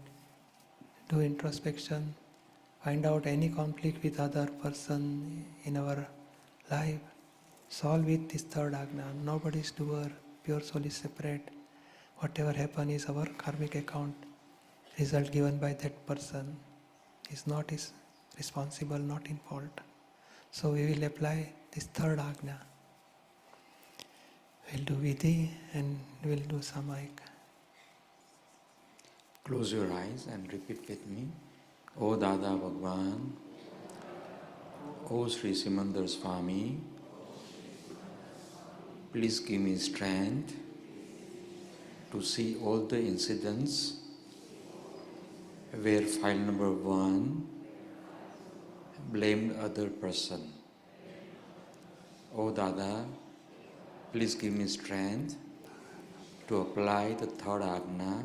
do introspection, find out any conflict with other person in our life, solve with this third Agna. Nobody is doer, pure soul is separate. Whatever happen is our karmic account, result given by that person is not is responsible, not in fault. So we will apply this third Agna. We'll do Vidhi and we'll do Samaik. Close your eyes and repeat with me. O Dada Bhagwan, O Sri Simandar Swami, please give me strength to see all the incidents where file number 1 blamed other person. O Dada, please give me strength to apply the third Agna